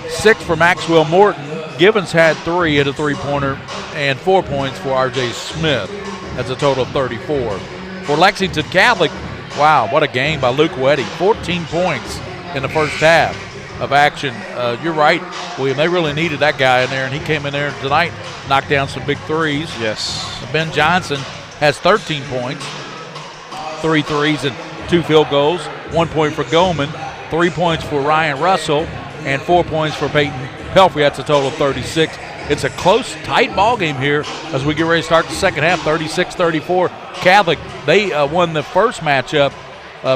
Speaker 8: 6 for Maxwell Morton. Givens had 3 at a three-pointer, and 4 points for R.J. Smith. That's a total of 34. For Lexington Catholic, wow, what a game by Luke Weddy. 14 points in the first half of action. You're right, William. They really needed that guy in there, and he came in there tonight, knocked down some big threes.
Speaker 2: Yes.
Speaker 8: Ben Johnson has 13 points, 3 threes and 2 field goals, 1 point for Goldman, 3 points for Ryan Russell, and 4 points for Peyton Pelfrey. That's a total of 36. It's a close, tight ball game here as we get ready to start the second half, 36-34. Catholic, they won the first matchup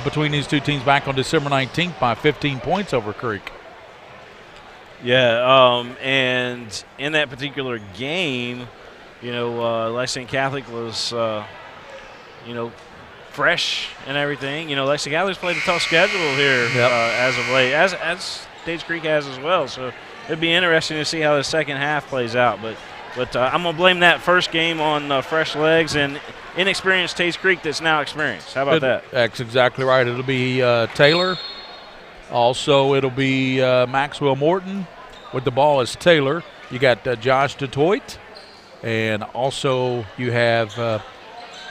Speaker 8: between these two teams back on December 19th by 15 points over Creek.
Speaker 2: Yeah, and in that particular game, Lexington Catholic was, fresh and everything. Lexington Catholic's played a tough schedule here as of late, as Tates Creek has as well. So it'd be interesting to see how the second half plays out. But I'm going to blame that first game on fresh legs and inexperienced Tates Creek that's now experienced. How about that?
Speaker 8: That's exactly right. It'll be Taylor. Also, it'll be Maxwell Morton. With the ball is Taylor. You got Josh DeToit. And also you have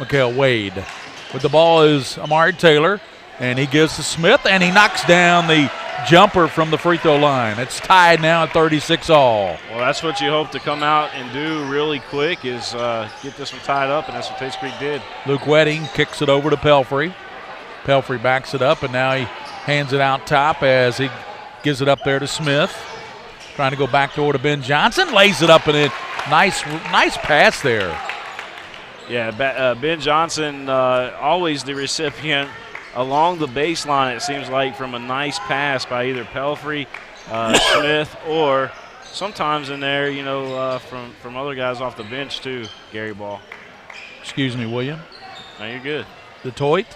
Speaker 8: Mikael Wade. With the ball is Amari Taylor, and he gives to Smith, and he knocks down the jumper from the free throw line. It's tied now at 36 all.
Speaker 2: Well, that's what you hope to come out and do really quick is get this one tied up, and that's what Tates Creek did.
Speaker 8: Luke Wedding kicks it over to Pelfrey. Pelfrey backs it up, and now he hands it out top as he gives it up there to Smith. Trying to go back door to Ben Johnson, lays it up and in. Nice pass there.
Speaker 2: Yeah, Ben Johnson, always the recipient along the baseline, it seems like, from a nice pass by either Pelfrey, Smith, or sometimes in there, from other guys off the bench too, Gary Ball.
Speaker 8: Excuse me, William.
Speaker 2: No, you're good.
Speaker 8: DeToit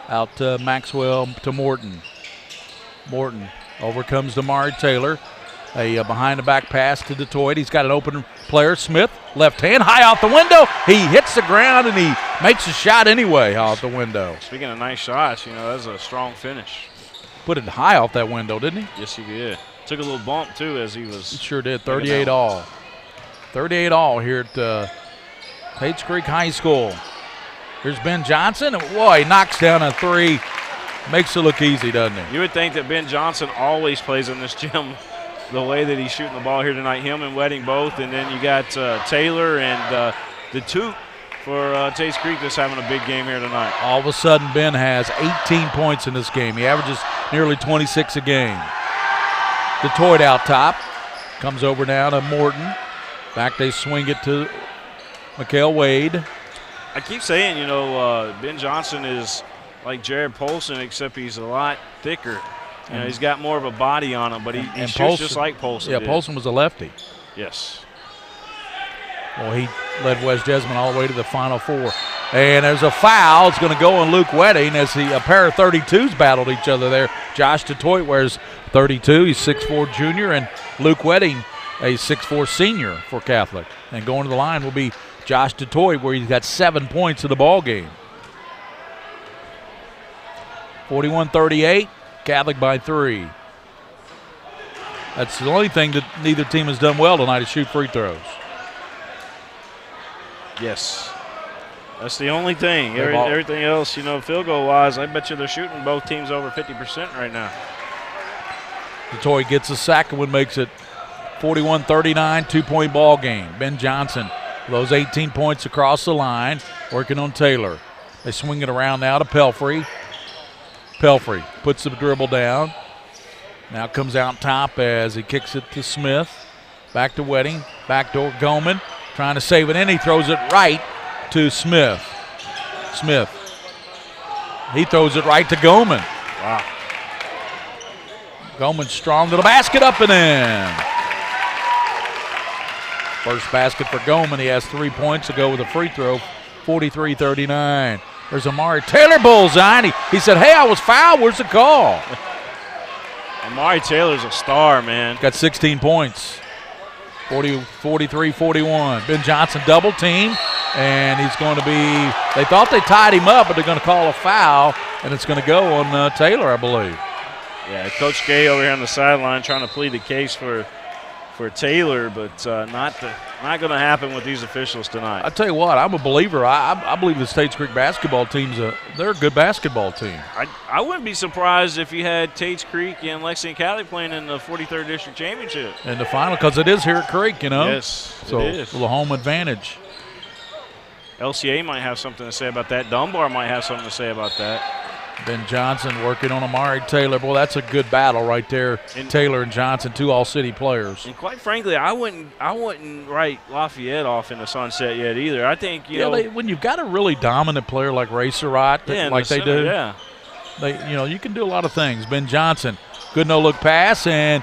Speaker 8: out to Maxwell to Morton. Morton overcomes Damari Taylor. A behind-the-back pass to DeToit. He's got an open player. Smith, left hand, high off the window. He hits the ground, and he makes a shot anyway out the window.
Speaker 2: Speaking of nice shots, that's a strong finish.
Speaker 8: Put it high off that window, didn't he?
Speaker 2: Yes, he did. Took a little bump, too, as he was.
Speaker 8: He sure did. 38 all. 38 all here at Tates Creek High School. Here's Ben Johnson. Boy, he knocks down a three. Makes it look easy, doesn't he?
Speaker 2: You would think that Ben Johnson always plays in this gym the way that he's shooting the ball here tonight, him and Wedding both. And then you got Taylor and the two for Tates Creek that's having a big game here tonight.
Speaker 8: All of a sudden, Ben has 18 points in this game. He averages nearly 26 a game. DeToit out top. Comes over now to Morton. Back they swing it to Mikael Wade.
Speaker 2: I keep saying, Ben Johnson is like Jared Polson, except he's a lot thicker. He's got more of a body on him, but he shoots Polson, just like Polson did.
Speaker 8: Polson was a lefty.
Speaker 2: Yes.
Speaker 8: Well, he led West Jessamine all the way to the Final Four. And there's a foul. It's going to go on Luke Wedding as a pair of 32s battled each other there. Josh DeToit wears 32. He's 6'4 junior, and Luke Wedding, a 6'4 senior for Catholic. And going to the line will be Josh DeToit, where he's got 7 points in the ball game. 41-38. Catholic by 3. That's the only thing that neither team has done well tonight is shoot free throws.
Speaker 2: Yes. That's the only thing. Everything else, field goal wise, I bet you they're shooting both teams over 50% right now.
Speaker 8: DeToit gets a second one, makes it 41-39, 2-point ball game. Ben Johnson, those 18 points across the line, working on Taylor. They swing it around now to Pelfrey. Pelfrey puts the dribble down. Now comes out top as he kicks it to Smith. Back to Wedding. Backdoor Goldman trying to save it in. He throws it right to Smith. Smith He throws it right to Goman.
Speaker 2: Wow.
Speaker 8: Goman strong to the basket, up and in. First basket for Goman. He has 3 points to go with a free throw, 43-39. There's Amari Taylor bullseye. And he said, hey, I was fouled. Where's the call?
Speaker 2: Amari Taylor's a star, man.
Speaker 8: Got 16 points. 43-41. Ben Johnson double team, and he's going to be, they thought they tied him up, but they're going to call a foul, and it's going to go on Taylor, I believe.
Speaker 2: Yeah, Coach Gay over here on the sideline trying to plead the case for Taylor, but not going to happen with these officials tonight.
Speaker 8: I tell you what, I'm a believer. I believe the Tates Creek basketball team's they're a good basketball team.
Speaker 2: I wouldn't be surprised if you had Tates Creek and Lexington Catholic playing in the 43rd District Championship.
Speaker 8: In the final, because it is here at Creek, you know.
Speaker 2: Yes,
Speaker 8: so
Speaker 2: it is.
Speaker 8: A little home advantage.
Speaker 2: LCA might have something to say about that. Dunbar might have something to say about that.
Speaker 8: Ben Johnson working on Amari Taylor. Boy, that's a good battle right there. Taylor and Johnson, two all-city players.
Speaker 2: And quite frankly, I wouldn't write Lafayette off in the sunset yet either. I think you know
Speaker 8: when you've got a really dominant player like Ray Surratt, like they do, you can do a lot of things. Ben Johnson, good no-look pass, and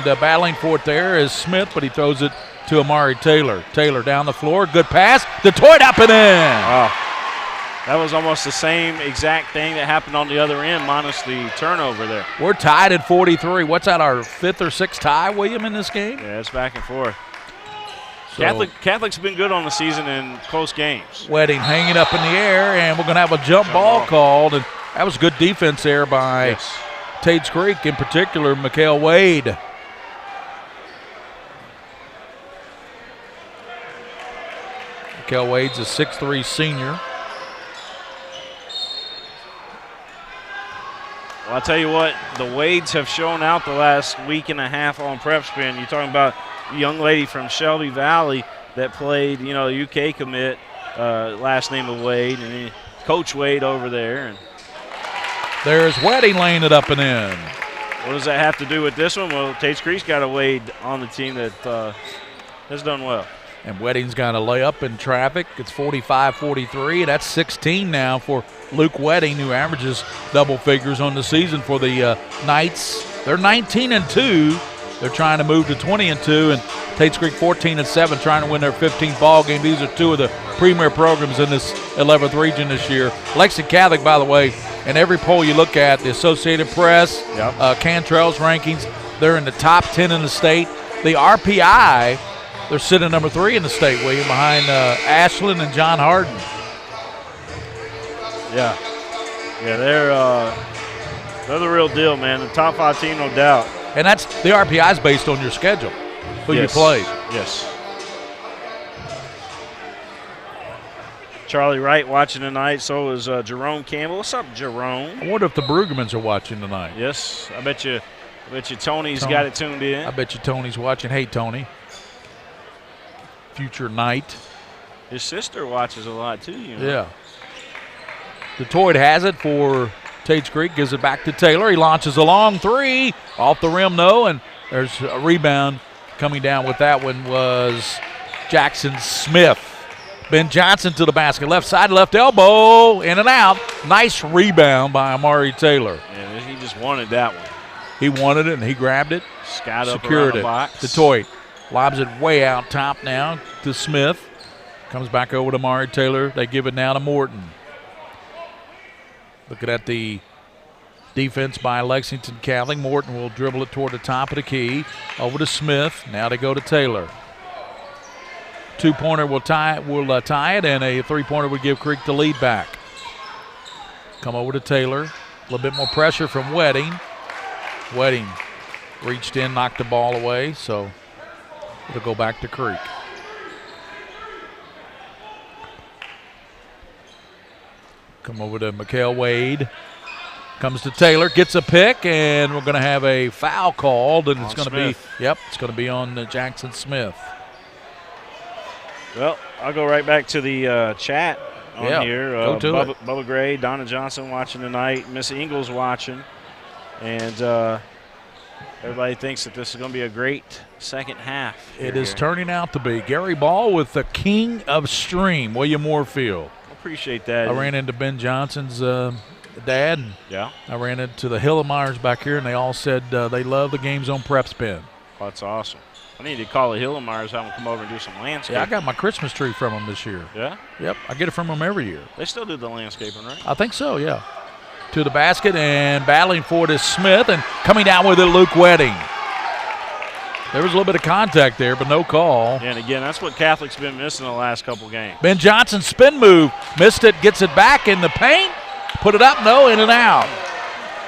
Speaker 8: battling for it there is Smith, but he throws it to Amari Taylor. Taylor down the floor, good pass. Detroit up and in.
Speaker 2: Oh. That was almost the same exact thing that happened on the other end, minus the turnover there.
Speaker 8: We're tied at 43. What's that, our 5th or 6th tie, William, in this game?
Speaker 2: Yeah, it's back and forth.
Speaker 8: So,
Speaker 2: Catholic's been good on the season in close games.
Speaker 8: Wedding hanging up in the air, and we're going to have a jump ball called. And that was good defense there by Tates Creek, in particular, Mikael Wade. Mikael Wade's a 6'3" senior.
Speaker 2: Well, I'll tell you what, the Wades have shown out the last week and a half on Prep Spin. You're talking about a young lady from Shelby Valley that played, UK commit, last name of Wade, and Coach Wade over there. And
Speaker 8: there's Wedding laying it up and in.
Speaker 2: What does that have to do with this one? Well, Tates Creek's got a Wade on the team that has done well.
Speaker 8: And Wedding's got a layup in traffic. It's 45-43. That's 16 now for Luke Wedding, who averages double figures on the season for the Knights. They're 19-2. They're trying to move to 20-2, and Tates Creek 14-7, trying to win their 15th ball game. These are two of the premier programs in this 11th region this year. Lexington Catholic, by the way, in every poll you look at, the Associated Press, Cantrell's rankings, they're in the top 10 in the state. The RPI, they're sitting number 3 in the state, William, behind Ashland and John Harden.
Speaker 2: Yeah, they're the real deal, man. The top 5 team, no doubt.
Speaker 8: And that's the RPI is based on your schedule, who you played.
Speaker 2: Yes. Charlie Wright watching tonight. So is Jerome Campbell. What's up, Jerome?
Speaker 8: I wonder if the Bruggemans are watching tonight.
Speaker 2: Yes, I bet you Tony's got it tuned in.
Speaker 8: I bet you Tony's watching. Hey, Tony. Future Knight.
Speaker 2: His sister watches a lot too,
Speaker 8: Yeah. Detroit has it for Tates Creek, gives it back to Taylor. He launches a long 3, off the rim, no, and there's a rebound coming down with that one was Jackson Smith. Ben Johnson to the basket, left side, left elbow, in and out. Nice rebound by Amari Taylor.
Speaker 2: Yeah, he just wanted that one.
Speaker 8: He wanted it, and he grabbed it,
Speaker 2: secured
Speaker 8: it.
Speaker 2: The box.
Speaker 8: Detroit lobs it way out top now to Smith. Comes back over to Amari Taylor. They give it now to Morton. Looking at the defense by Lexington Catholic. Morton will dribble it toward the top of the key. Over to Smith. Now they go to Taylor. Two-pointer will tie it, and a three-pointer would give Creek the lead back. Come over to Taylor. A little bit more pressure from Wedding. Wedding reached in, knocked the ball away, so it'll go back to Creek. Come over to Mikael Wade. Comes to Taylor, gets a pick, and we're going to have a foul called, and it's going to be on Jackson Smith.
Speaker 2: Well, I'll go right back to the chat on here.
Speaker 8: Go to it.
Speaker 2: Bubba Gray, Donna Johnson watching tonight, Miss Ingles watching, and everybody thinks that this is going to be a great second half.
Speaker 8: It is turning out to be. Gary Ball with the king of stream, William Moorfield.
Speaker 2: Appreciate that.
Speaker 8: I ran into Ben Johnson's Dad. And
Speaker 2: yeah.
Speaker 8: I ran into the Hillemeyers back here, and they all said they love the Game Zone prep spin.
Speaker 2: Oh, that's awesome. I need to call the Hillemeyers, have them come over and do some landscaping.
Speaker 8: Yeah, I got my Christmas tree from them this year.
Speaker 2: Yeah?
Speaker 8: Yep, I get it from them every year.
Speaker 2: They still do the landscaping, right?
Speaker 8: I think so, yeah. To the basket, and battling for it is Smith, and coming down with it, Luke Wedding. There was a little bit of contact there, but no call.
Speaker 2: Yeah, and again, that's what Catholic's been missing the last couple games.
Speaker 8: Ben Johnson spin move, missed it, gets it back in the paint, put it up, no, in and out.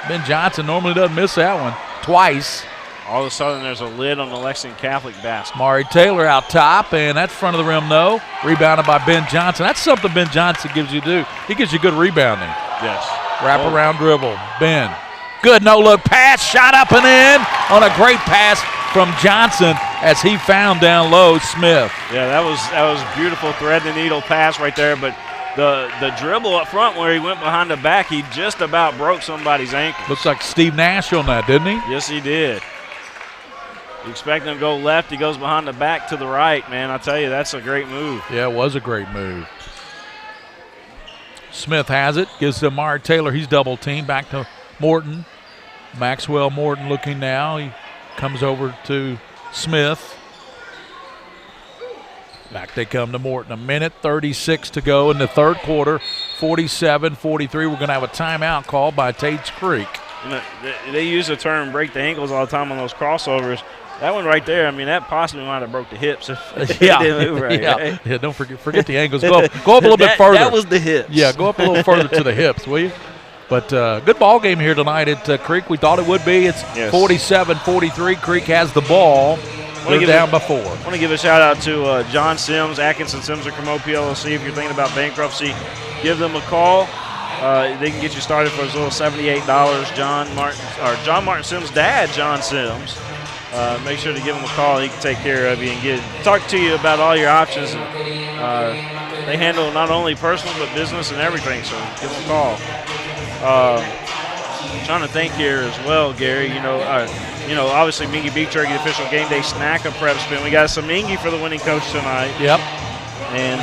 Speaker 8: Ben Johnson normally doesn't miss that one twice.
Speaker 2: All of a sudden, there's a lid on the Lexington Catholic basket.
Speaker 8: Mari Taylor out top, and that's front of the rim, no. Rebounded by Ben Johnson. That's something Ben Johnson gives you to do. He gives you good rebounding.
Speaker 2: Yes.
Speaker 8: Wrap around dribble. Ben. Good no-look pass, shot up and in on a great pass from Johnson as he found down low Smith.
Speaker 2: Yeah, that was beautiful thread the needle pass right there, but the dribble up front where he went behind the back, he just about broke somebody's ankle.
Speaker 8: Looks like Steve Nash on that, didn't he?
Speaker 2: Yes, he did. You expect him to go left, he goes behind the back to the right, man. I tell you, that's a great move.
Speaker 8: Yeah, it was a great move. Smith has it, gives to Mari Taylor. He's double teamed. Back to Morton. Maxwell Morton looking now. He comes over to Smith. Back they come to Morton. 1:36 to go in the third quarter. 47-43. We're going to have a timeout called by Tates Creek.
Speaker 2: You know, they use the term break the ankles all the time on those crossovers. That one right there, I mean, that possibly might have broke the hips if it didn't move right.
Speaker 8: Yeah. Yeah, don't forget the ankles. Go up a little bit further.
Speaker 2: That was the hips.
Speaker 8: Yeah, go up a little further to the hips, will you? But good ball game here tonight at Creek. We thought it would be. It's 47-43. Creek has the ball. They're down by 4.
Speaker 2: I want to give a shout-out to John Sims, Atkinson Sims and Kermode PLLC. If you're thinking about bankruptcy, give them a call. They can get you started for as little as $78. John Martin Sims' dad, John Sims. Make sure to give him a call. He can take care of you and talk to you about all your options. They handle not only personal but business and everything, so give them a call. I'm trying to think here as well, Gary. Obviously Mingy Beef Jerky, the official game day snack of prep spin. We got some Mingy for the winning coach tonight.
Speaker 8: Yep.
Speaker 2: And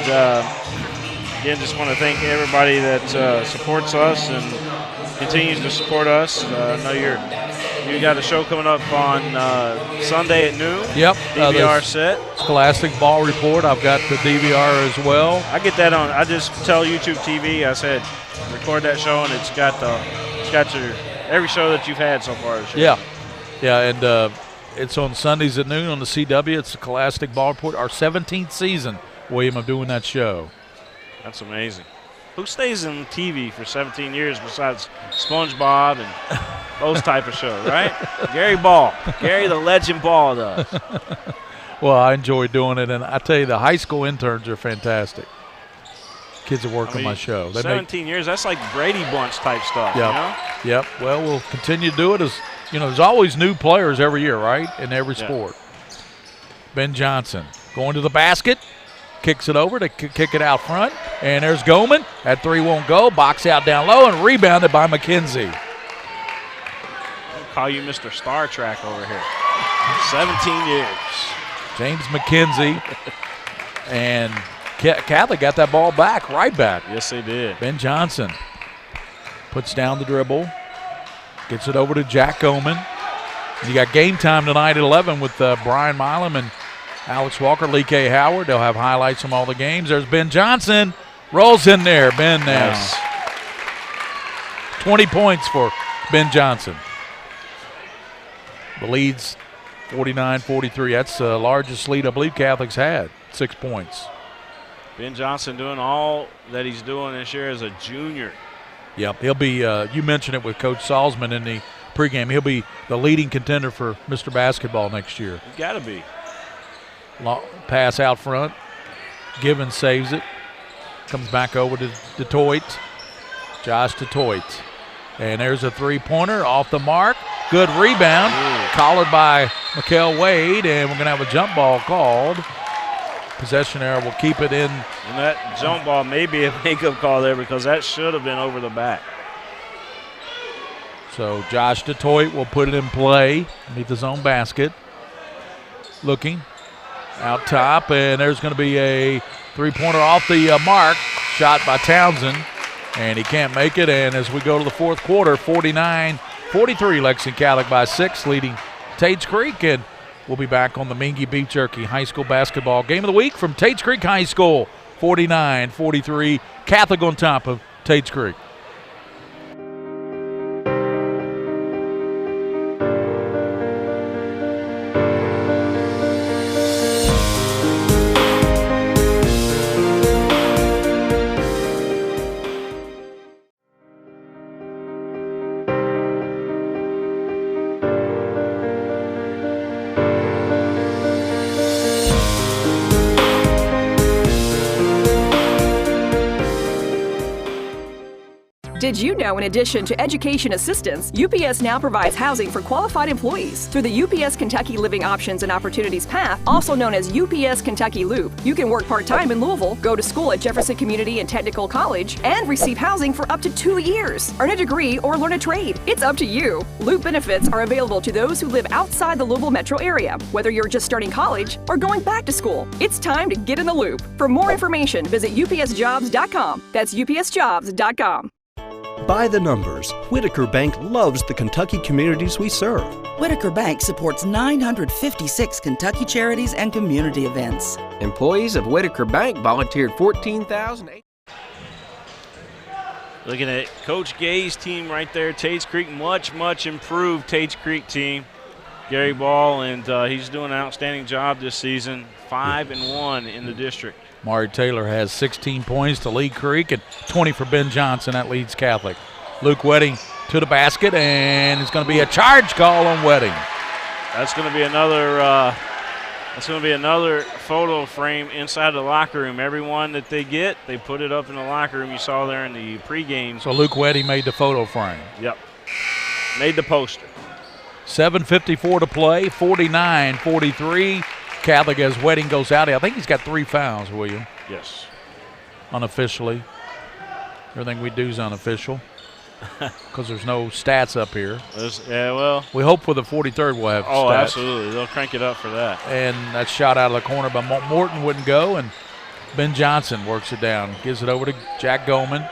Speaker 2: again, just want to thank everybody that supports us and continues to support us. I know you got a show coming up on Sunday at noon.
Speaker 8: Yep.
Speaker 2: DVR set.
Speaker 8: Scholastic Ball Report. I've got the DVR as well.
Speaker 2: I get that on. I just tell YouTube TV. I said record that show, and it's got your every show that you've had so far this year.
Speaker 8: Yeah, and it's on Sundays at noon on the CW. It's the Scholastic Ball Report. Our 17th season, William, of doing that show.
Speaker 2: That's amazing. Who stays in TV for 17 years besides SpongeBob and those type of shows, right? Gary Ball. Gary the Legend Ball does.
Speaker 8: Well, I enjoy doing it, and I tell you, the high school interns are fantastic. Kids that work on my show.
Speaker 2: 17 years, that's like Brady Bunch type stuff,
Speaker 8: yep.
Speaker 2: You know?
Speaker 8: Yep. Well, we'll continue to do it. There's always new players every year, right, in every sport. Ben Johnson going to the basket. Kicks it over to kick it out front. And there's Goldman. That three won't go. Box out down low and rebounded by McKenzie.
Speaker 2: I'll call you Mr. Star Trek over here. 17 years.
Speaker 8: James McKenzie. And Catholic got that ball back, right back.
Speaker 2: Yes, they did.
Speaker 8: Ben Johnson puts down the dribble. Gets it over to Jack Goldman. You got game time tonight at 11 with Brian Milam and Alex Walker, Lee K. Howard. They'll have highlights from all the games. There's Ben Johnson. Rolls in there. Ben now.
Speaker 2: Nice.
Speaker 8: 20 points for Ben Johnson. The lead's 49-43. That's the largest lead I believe Catholic's had. 6 points.
Speaker 2: Ben Johnson doing all that he's doing this year as a junior.
Speaker 8: Yep. He'll be, you mentioned it with Coach Salzman in the pregame. He'll be the leading contender for Mr. Basketball next year.
Speaker 2: He's got to be.
Speaker 8: Long pass out front. Givens saves it. Comes back over to DeToit. Josh DeToit. And there's a three-pointer off the mark. Good rebound. Collared by Mikal Wade, and we're going to have a jump ball called. Possession error will keep it in.
Speaker 2: And that jump ball may be a makeup call there because that should have been over the back.
Speaker 8: So Josh DeToit will put it in play beneath his own basket. Looking. Out top, and there's going to be a three-pointer off the mark. Shot by Townsend. and he can't make it. And as we go to the fourth quarter, 49-43, Lexington Catholic by 6, leading Tates Creek. And we'll be back on the Mingy Beef Jerky High School basketball game of the week from Tates Creek High School. 49-43, Catholic on top of Tates Creek.
Speaker 14: Did you know, in addition to education assistance, UPS now provides housing for qualified employees through the UPS Kentucky Living Options and Opportunities Path, also known as UPS Kentucky Loop. You can work part-time in Louisville, go to school at Jefferson Community and Technical College, and receive housing for up to 2 years. Earn a degree or learn a trade. It's up to you. Loop benefits are available to those who live outside the Louisville metro area, whether you're just starting college or going back to school. It's time to get in the loop. For more information, visit upsjobs.com. That's upsjobs.com.
Speaker 15: By the numbers, Whitaker Bank loves the Kentucky communities we serve.
Speaker 16: Whitaker Bank supports 956 Kentucky charities and community events.
Speaker 17: Employees of Whitaker Bank volunteered 14,000.
Speaker 2: Looking at Coach Gay's team right there, Tates Creek, much improved Tates Creek team. Gary Ball, and he's doing an outstanding job this season, 5-1 in the district.
Speaker 8: Mari Taylor has 16 points to lead Creek and 20 for Ben Johnson. That leads Catholic. Luke Wedding to the basket, and it's going to be a charge call on Wedding.
Speaker 2: That's going to be another. That's going to be another photo frame inside the locker room. Everyone that they get, they put it up in the locker room. You saw there in the pregame.
Speaker 8: So Luke Wedding made the photo frame.
Speaker 2: Yep, made the poster.
Speaker 8: 7:54 to play. 49-43. Catholic as Wedding goes out. I think he's got 3 fouls, William.
Speaker 2: Yes.
Speaker 8: Unofficially. Everything we do is unofficial because there's no stats up here.
Speaker 2: Yeah, well.
Speaker 8: We hope for the 43rd we'll have stats.
Speaker 2: Oh, absolutely. They'll crank it up for that.
Speaker 8: And that shot out of the corner by Morton wouldn't go, and Ben Johnson works it down. Gives it over to Jack Goldman.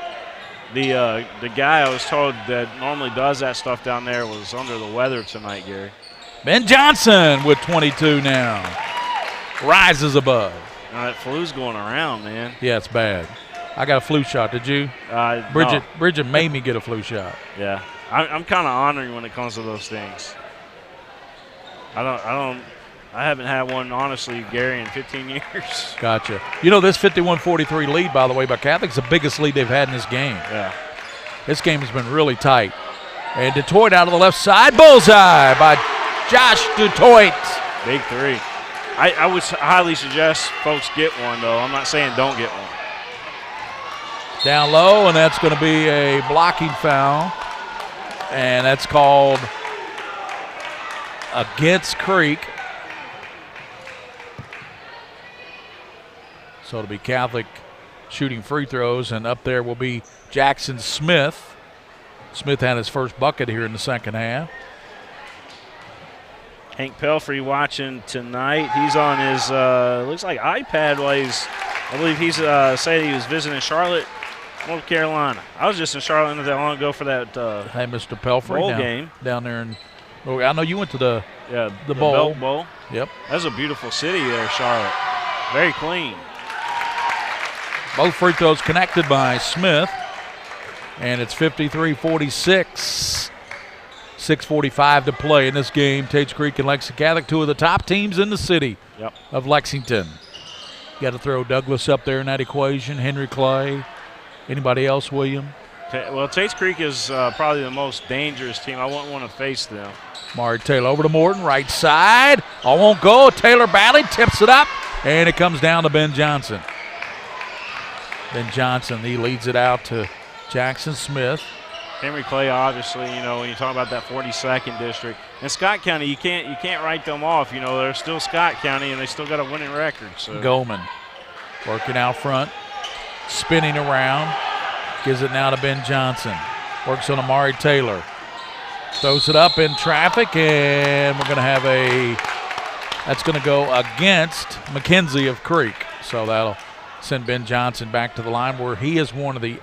Speaker 2: The guy I was told that normally does that stuff down there was under the weather tonight, Gary.
Speaker 8: Ben Johnson with 22 now. Rises above.
Speaker 2: That flu's going around, man.
Speaker 8: Yeah, it's bad. I got a flu shot. Did you?
Speaker 2: No.
Speaker 8: Bridget made me get a flu shot.
Speaker 2: Yeah, I'm kind of honoring when it comes to those things. I haven't had one, honestly, Gary, in 15 years.
Speaker 8: Gotcha. You know, this 51-43 lead, by the way, by Catholic's the biggest lead they've had in this game.
Speaker 2: Yeah.
Speaker 8: This game has been really tight. And Detroit out of the left side. Bullseye by Josh Detroit.
Speaker 2: Big 3. I would highly suggest folks get one, though. I'm not saying don't get one.
Speaker 8: Down low, and that's going to be a blocking foul. And that's called against Creek. So it'll be Catholic shooting free throws, and up there will be Jackson Smith. Smith had his first bucket here in the second half.
Speaker 2: Hank Pelfrey watching tonight. He's on his, looks like iPad while I believe he's saying he was visiting Charlotte, North Carolina. I was just in Charlotte not that long ago for that
Speaker 8: hey, Mr. Pelfrey,
Speaker 2: bowl game.
Speaker 8: Down there. I know you went to the bowl.
Speaker 2: Belk Bowl.
Speaker 8: Yep.
Speaker 2: That's a beautiful city there, Charlotte. Very clean.
Speaker 8: Both free throws connected by Smith. And it's 53-46. 6:45 to play in this game. Tates Creek and Lexington Catholic, 2 of the top teams in the city of Lexington. Got to throw Douglas up there in that equation. Henry Clay. Anybody else, William?
Speaker 2: Well, Tates Creek is probably the most dangerous team. I wouldn't want to face them.
Speaker 8: Mari Taylor over to Morton, right side. All won't go. Taylor Bally tips it up, and it comes down to Ben Johnson. Ben Johnson, he leads it out to Jackson Smith.
Speaker 2: Henry Clay, obviously, you know, when you talk about that 42nd district. And Scott County, you can't write them off. You know, they're still Scott County, and they still got a winning record. So.
Speaker 8: Goldman working out front, spinning around, gives it now to Ben Johnson. Works on Amari Taylor. Throws it up in traffic, and we're going to have that's going to go against McKenzie of Creek. So that'll send Ben Johnson back to the line where he is one of the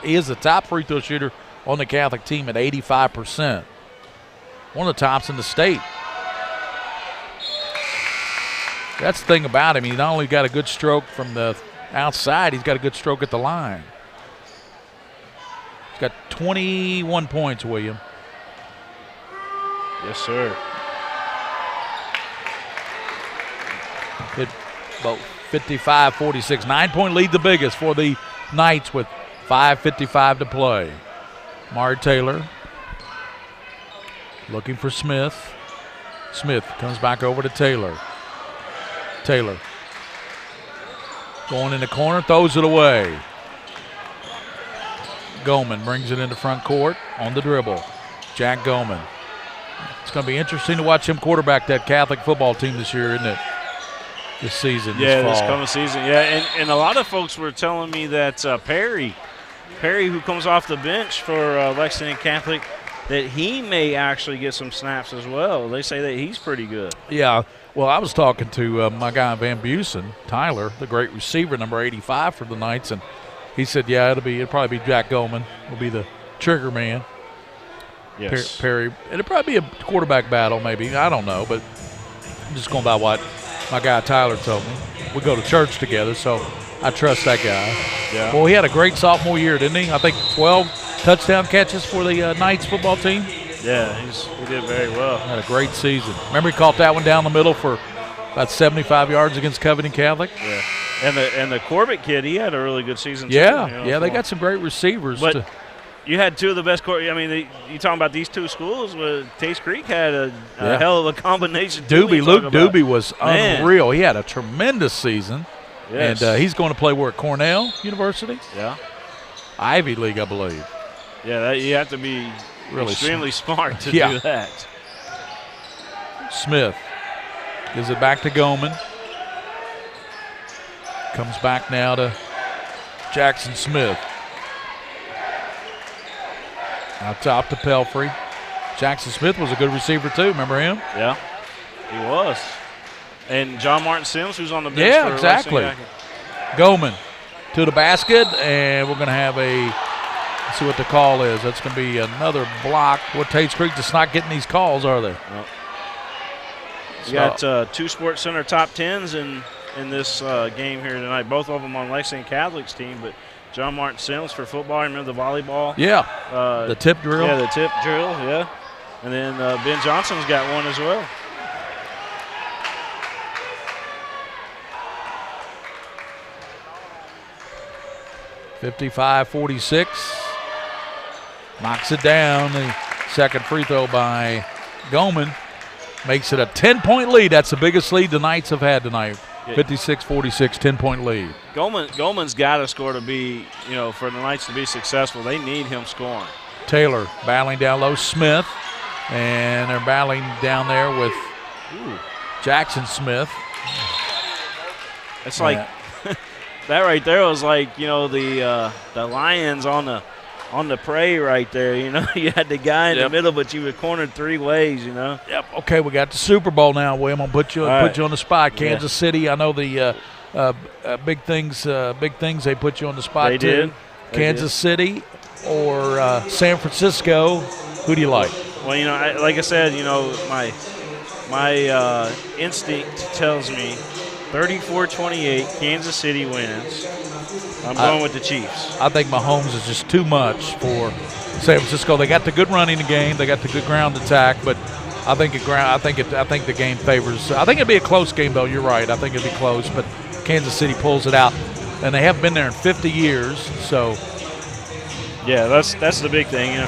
Speaker 8: He is the top free throw shooter on the Catholic team at 85%. One of the tops in the state. That's the thing about him. He not only got a good stroke from the outside, he's got a good stroke at the line. He's got 21 points, William.
Speaker 2: Yes, sir.
Speaker 8: Hit about 55-46. 9-point lead, the biggest for the Knights with 5:55 to play. Mari Taylor looking for Smith. Smith comes back over to Taylor. Taylor going in the corner, throws it away. Goldman brings it into front court on the dribble. Jack Goldman. It's going to be interesting to watch him quarterback that Catholic football team this year, isn't it? This season,
Speaker 2: this coming season. Yeah, and a lot of folks were telling me that Perry, who comes off the bench for Lexington Catholic, that he may actually get some snaps as well. They say that he's pretty good.
Speaker 8: Yeah. Well, I was talking to my guy Van Busen, Tyler, the great receiver, number 85 for the Knights, and he said, yeah, it'll probably be Jack Goldman will be the trigger man.
Speaker 2: Yes.
Speaker 8: Perry. It'll probably be a quarterback battle, maybe. I don't know, but I'm just going by what my guy Tyler told me. We go to church together, so I trust that guy.
Speaker 2: Yeah.
Speaker 8: Well, he had a great sophomore year, didn't he? I think 12 touchdown catches for the Knights football team.
Speaker 2: Yeah, he did very well.
Speaker 8: Had a great season. Remember he caught that one down the middle for about 75 yards against Covington Catholic?
Speaker 2: Yeah. And the Corbett kid, he had a really good season too.
Speaker 8: Yeah, they got some great receivers.
Speaker 2: But you had two of the best you talking about these two schools, Tates Creek had a hell of a combination.
Speaker 8: Luke Doobie was unreal. He had a tremendous season.
Speaker 2: Yes.
Speaker 8: And he's going to play where at Cornell University?
Speaker 2: Yeah.
Speaker 8: Ivy League, I believe.
Speaker 2: Yeah, you have to be really extremely smart to do that.
Speaker 8: Smith gives it back to Goldman. Comes back now to Jackson Smith. Out top to Pelfrey. Jackson Smith was a good receiver too. Remember him?
Speaker 2: Yeah, he was. And John Martin Sims, who's on the bench.
Speaker 8: Yeah, exactly. Goldman to the basket, and we're going to have let's see what the call is. That's going to be another block. What Tates Creek just not getting these calls, are they?
Speaker 2: Nope. You got two Sports Center top 10s in this game here tonight. Both of them on Lexington Catholic's team, but John Martin Sims for football. Remember the volleyball?
Speaker 8: Yeah. The tip drill.
Speaker 2: Yeah, the tip drill, yeah. And then Ben Johnson's got one as well.
Speaker 8: .55-46. Knocks it down. The second free throw by Goldman makes it a 10-point lead. That's the biggest lead the Knights have had tonight. 56-46, 10-point lead.
Speaker 2: Goldman's got to score to be, for the Knights to be successful. They need him scoring.
Speaker 8: Taylor battling down low. Smith. And they're battling down there with Jackson Smith.
Speaker 2: It's like that right there was like, the Lions on the prey right there. You had the guy in the middle, but you were cornered three ways.
Speaker 8: Yep. Okay, we got the Super Bowl now, William. I'm gonna put you on the spot. Kansas City. I know the big things they put you on the spot
Speaker 2: they
Speaker 8: too.
Speaker 2: Did.
Speaker 8: Kansas City or San Francisco. Who do you like?
Speaker 2: Well, like I said, my instinct tells me 34-28, Kansas City wins. I'm going with the Chiefs.
Speaker 8: I think Mahomes is just too much for San Francisco. They got the good running game. They got the good ground attack, but I think the game favors. I think it'd be a close game, though. You're right. I think it'd be close, but Kansas City pulls it out, and they haven't been there in 50 years. So,
Speaker 2: yeah, that's the big thing.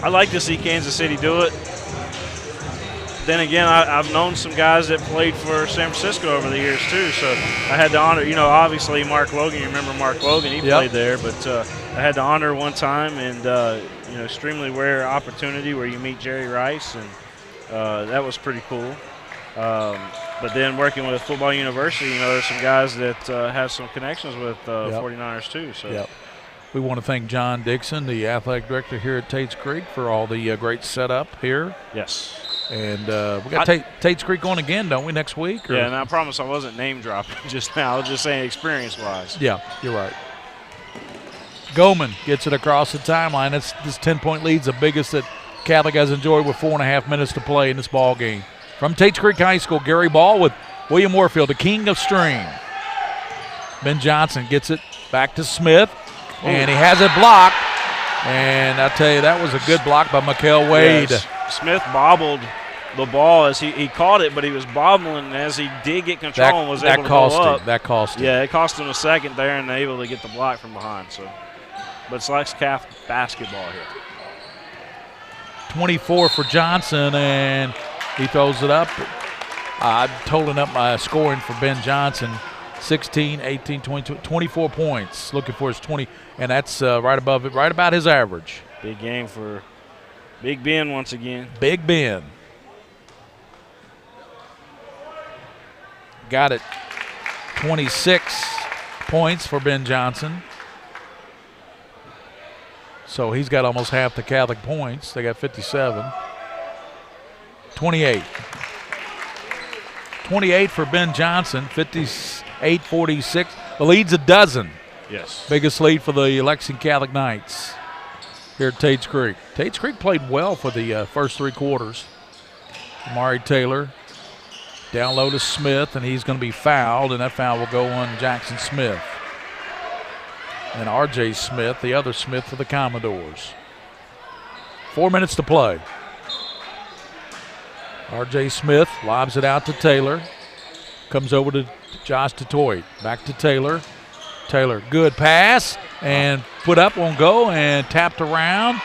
Speaker 2: I like to see Kansas City do it. Then again, I've known some guys that played for San Francisco over the years too, so I had to honor, obviously Mark Logan. You remember Mark Logan? He played there, but I had to honor one time, and extremely rare opportunity where you meet Jerry Rice, and that was pretty cool. But then working with Football University, there's some guys that have some connections with 49ers too. So.
Speaker 8: Yep. We want to thank John Dixon, the athletic director here at Tates Creek, for all the great setup here.
Speaker 2: Yes.
Speaker 8: And we got Tates Creek on again, don't we, next week?
Speaker 2: Yeah, and I promise I wasn't name dropping just now. I was just saying experience-wise.
Speaker 8: Yeah, you're right. Goman gets it across the timeline. This 10-point lead's the biggest that Catholic has enjoyed with 4.5 minutes to play in this ball game. From Tates Creek High School, Gary Ball with William Warfield, the king of stream. Ben Johnson gets it back to Smith, and he has it blocked. And I tell you, that was a good block by Mikael Wade.
Speaker 2: Yes. Smith bobbled the ball as he caught it, but he was bobbling as he did get control and was able to go up.
Speaker 8: That cost him.
Speaker 2: Yeah, it cost him a second there, and able to get the block from behind. So, but it's Lex Catholic basketball here.
Speaker 8: 24 for Johnson, and he throws it up. I'm totaling up my scoring for Ben Johnson. 16, 18, 22, 24 points. Looking for his 20, and that's right above it, right about his average.
Speaker 2: Big game for Big Ben once again.
Speaker 8: Big Ben. Got it. 26 points for Ben Johnson. So he's got almost half the Catholic points. They got 57. 28. 28 for Ben Johnson, 58-46. The lead's a dozen.
Speaker 2: Yes.
Speaker 8: Biggest lead for the Lexington Catholic Knights here at Tates Creek. Tates Creek played well for the first 3 quarters. Amari Taylor down low to Smith, and he's going to be fouled, and that foul will go on Jackson Smith. And R.J. Smith, the other Smith for the Commodores. 4 minutes to play. R.J. Smith lobs it out to Taylor. Comes over to Josh DeToit. Back to Taylor. Taylor, good pass. And put up, won't go, and tapped around.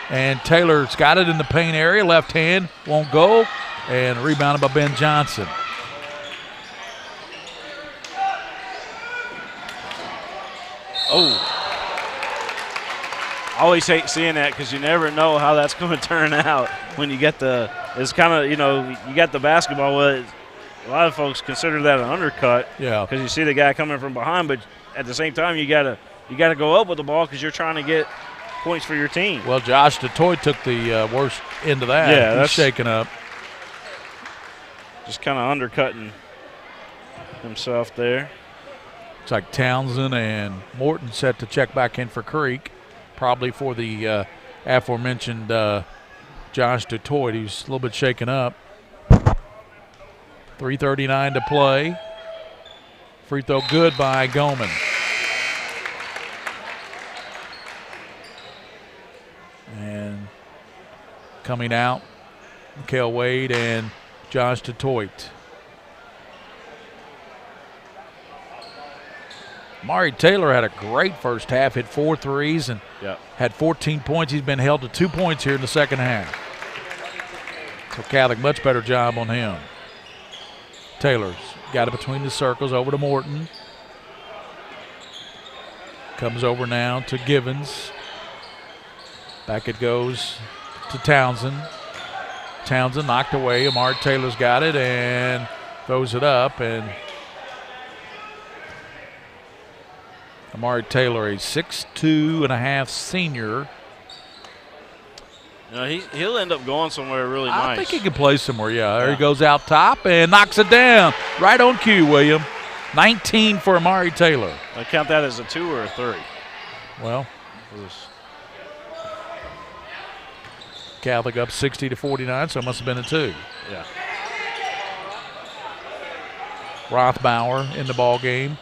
Speaker 8: And Taylor's got it in the paint area. Left hand, won't go. And rebounded by Ben Johnson.
Speaker 2: Oh. I always hate seeing that because you never know how that's going to turn out when you get the – it's kind of, you got the basketball. Well, a lot of folks consider that an undercut.
Speaker 8: Yeah.
Speaker 2: Because you see the guy coming from behind, but at the same time you gotta go up with the ball because you're trying to get points for your team.
Speaker 8: Well, Josh DeToit took the worst end of that.
Speaker 2: Yeah,
Speaker 8: he's shaking up.
Speaker 2: Just kind of undercutting himself there.
Speaker 8: Looks like Townsend and Morton set to check back in for Creek, probably for the aforementioned Josh DeToit. He's a little bit shaken up. 3:39 to play. Free throw good by Goman. And coming out, Mikael Wade and Josh DeToit. Amari Taylor had a great first half, hit 4 threes and had 14 points. He's been held to 2 points here in the second half. So Catholic, much better job on him. Taylor's got it between the circles, over to Morton. Comes over now to Givens. Back it goes to Townsend. Townsend knocked away. Amari Taylor's got it and throws it up. And Amari Taylor, a 6'2.5" senior.
Speaker 2: He'll end up going somewhere really nice.
Speaker 8: I think he can play somewhere, yeah. There he goes out top and knocks it down. Right on cue, William. 19 for Amari Taylor.
Speaker 2: I count that as a 2 or a 3.
Speaker 8: Well, Catholic up 60-49, so it must have been a 2.
Speaker 2: Yeah.
Speaker 8: Rothbauer in the ball game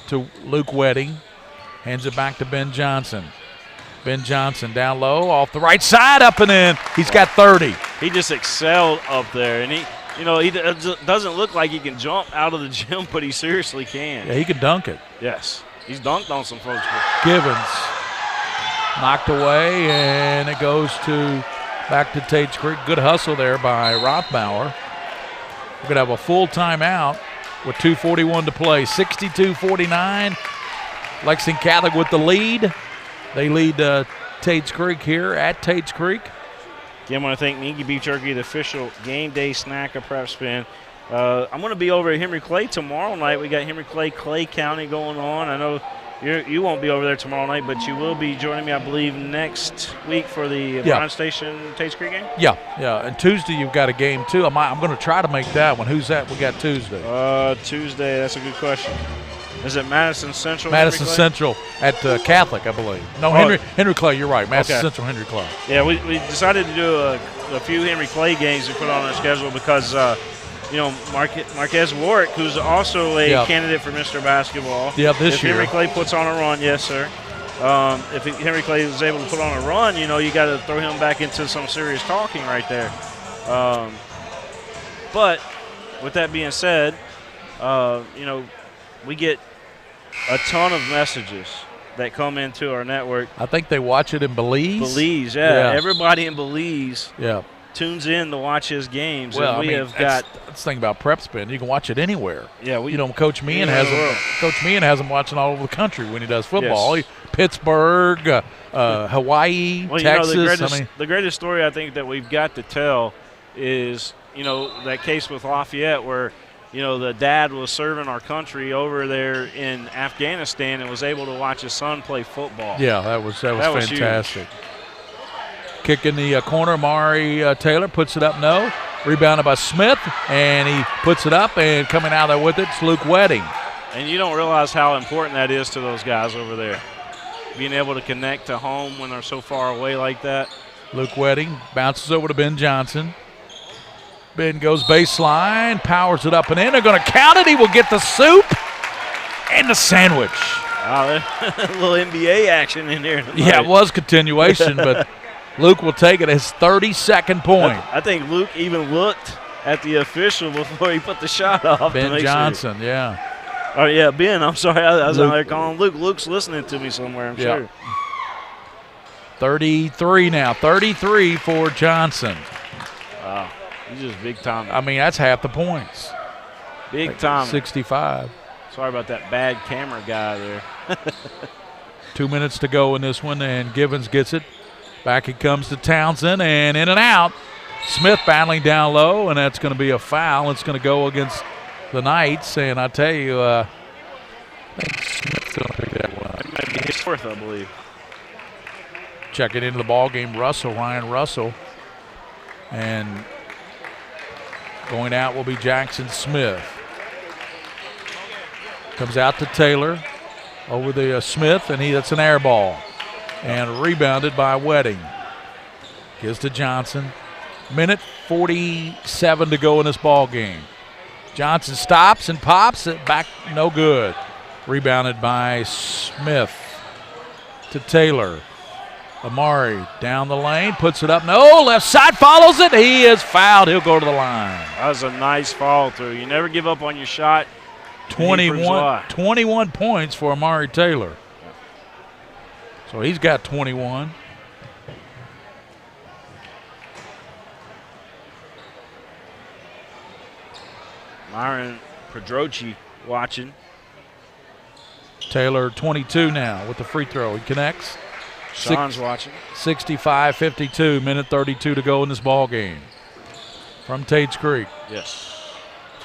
Speaker 8: to Luke Wedding. Hands it back to Ben Johnson. Ben Johnson down low, off the right side, up and in. He's got 30.
Speaker 2: He just excelled up there, and he doesn't look like he can jump out of the gym, but he seriously can.
Speaker 8: Yeah, he can dunk it.
Speaker 2: Yes, he's dunked on some folks.
Speaker 8: Givens knocked away, and it goes back to Tates Creek. Good hustle there by Rothbauer. We're going to have a full timeout with 2:41 to play. 62-49. Lexington Catholic with the lead. They lead Tates Creek here at Tates Creek.
Speaker 2: Again, I want to thank Minky Beef Jerky, the official game day snack of Prep Spin. I'm going to be over at Henry Clay tomorrow night. We got Henry Clay, Clay County going on. I know you won't be over there tomorrow night, but you will be joining me, I believe, next week for the Bronze Station Tates Creek game?
Speaker 8: Yeah. And Tuesday you've got a game, too. I'm going to try to make that one. Who's that we got Tuesday?
Speaker 2: Tuesday, that's a good question. Is it Madison Central?
Speaker 8: Madison Central at Catholic, I believe. No, Henry Clay, you're right. Madison Central, Henry Clay.
Speaker 2: Yeah, we decided to do a few Henry Clay games we put on our schedule because, Marquez Warwick, who's also a candidate for Mr. Basketball.
Speaker 8: Yeah, this year.
Speaker 2: If Henry Clay puts on a run, yes, sir. If Henry Clay is able to put on a run, you got to throw him back into some serious talking right there. But with that being said, we get a ton of messages that come into our network.
Speaker 8: I think they watch it in Belize.
Speaker 2: Belize, yeah. Everybody in Belize tunes in to watch his games.
Speaker 8: Well,
Speaker 2: and
Speaker 8: that's the thing about Prep Spin. You can watch it anywhere.
Speaker 2: Yeah,
Speaker 8: Coach Meehan has them watching all over the country when he does football. Pittsburgh, Hawaii, Texas.
Speaker 2: The greatest story I think that we've got to tell is that case with Lafayette where the dad was serving our country over there in Afghanistan and was able to watch his son play football.
Speaker 8: Yeah, that was fantastic. Kick in the corner, Amari Taylor puts it up, no. Rebounded by Smith, and he puts it up, and coming out there with it's Luke Wedding.
Speaker 2: And you don't realize how important that is to those guys over there, being able to connect to home when they're so far away like that.
Speaker 8: Luke Wedding bounces over to Ben Johnson. Ben goes baseline, powers it up and in. They're going to count it. He will get the soup and the sandwich.
Speaker 2: Wow, a little NBA action in there tonight.
Speaker 8: Yeah, it was continuation, but Luke will take it his 32nd point.
Speaker 2: I think Luke even looked at the official before he put the shot off.
Speaker 8: Ben Johnson, yeah.
Speaker 2: Oh, yeah, Ben. I'm sorry. I was out there calling Luke. Luke's listening to me somewhere, I'm sure.
Speaker 8: 33 now. 33 for Johnson.
Speaker 2: Wow. He's just big time.
Speaker 8: I mean, that's half the points.
Speaker 2: Big time.
Speaker 8: 65.
Speaker 2: Sorry about that bad camera guy there.
Speaker 8: 2 minutes to go in this one, and Givens gets it. Back it comes to Townsend, and in and out. Smith battling down low, and that's going to be a foul. It's going to go against the Knights, and I tell you, I think Smith's going to pick that one up.
Speaker 2: It might be his fourth, I believe.
Speaker 8: Checking into the ball game, Ryan Russell. And going out will be Jackson Smith. Comes out to Taylor over the Smith, and that's an air ball. And rebounded by Wedding. Gives to Johnson. Minute 47 to go in this ball game. Johnson stops and pops it back, no good. Rebounded by Smith to Taylor. Amari down the lane, puts it up. No, left side follows it. He is fouled. He'll go to the line.
Speaker 2: That was a nice follow through. You never give up on your shot.
Speaker 8: 21 points for Amari Taylor. So he's got 21.
Speaker 2: Myron Pedrochi watching.
Speaker 8: Taylor 22 now with the free throw. He connects.
Speaker 2: Sean's watching.
Speaker 8: 65-52, minute 32 to go in this ball game. From Tates Creek.
Speaker 2: Yes.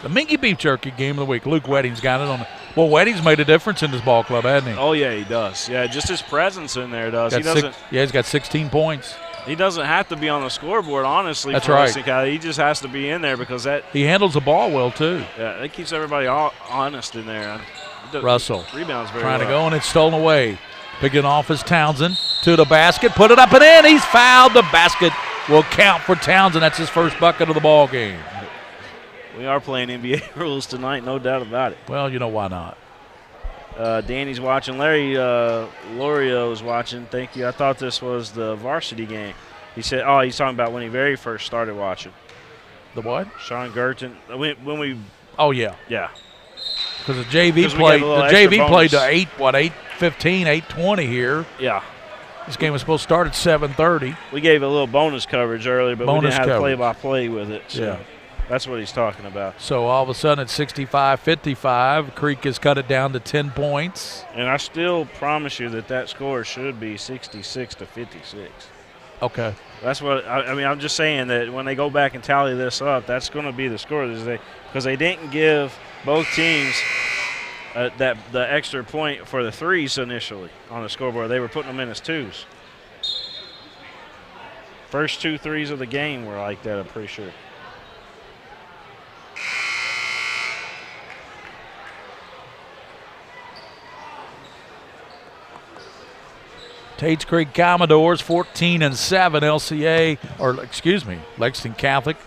Speaker 8: The Minky Beef Jerky game of the week. Luke Wedding's got it on. Well, Wedding's made a difference in this ball club, hasn't he?
Speaker 2: Oh, yeah, he does. Yeah, just his presence in there does.
Speaker 8: He's got 16 points.
Speaker 2: He doesn't have to be on the scoreboard, honestly.
Speaker 8: That's right.
Speaker 2: He just has to be in there because
Speaker 8: he handles the ball well, too.
Speaker 2: Yeah, that keeps everybody honest in there.
Speaker 8: Russell
Speaker 2: rebounds very
Speaker 8: trying
Speaker 2: well.
Speaker 8: to go, and it's stolen away. Picking off is Townsend to the basket, put it up and in. He's fouled. The basket will count for Townsend. That's his first bucket of the ball game.
Speaker 2: We are playing NBA rules tonight, no doubt about it.
Speaker 8: Well, why not?
Speaker 2: Danny's watching. Larry Lorio is watching. Thank you. I thought this was the varsity game. He said, he's talking about when he very first started watching.
Speaker 8: The what?
Speaker 2: Sean Gerton. When we.
Speaker 8: Oh, yeah.
Speaker 2: Yeah.
Speaker 8: Because the JV played to 8:15, 8:20 here.
Speaker 2: Yeah.
Speaker 8: This game was supposed to start at 7:30.
Speaker 2: We gave a little bonus coverage earlier, but we didn't have play-by-play with it. So
Speaker 8: yeah.
Speaker 2: That's what he's talking about.
Speaker 8: So all of a sudden it's 65-55. Creek has cut it down to 10 points.
Speaker 2: And I still promise you that score should be 66-56.
Speaker 8: Okay.
Speaker 2: That's what I'm just saying that when they go back and tally this up, that's going to be the score because they didn't give both teams the extra point for the threes initially on the scoreboard. They were putting them in as twos. First 2 threes of the game were like that, I'm pretty sure.
Speaker 8: Tates Creek Commodores 14-7. Lexington Catholic.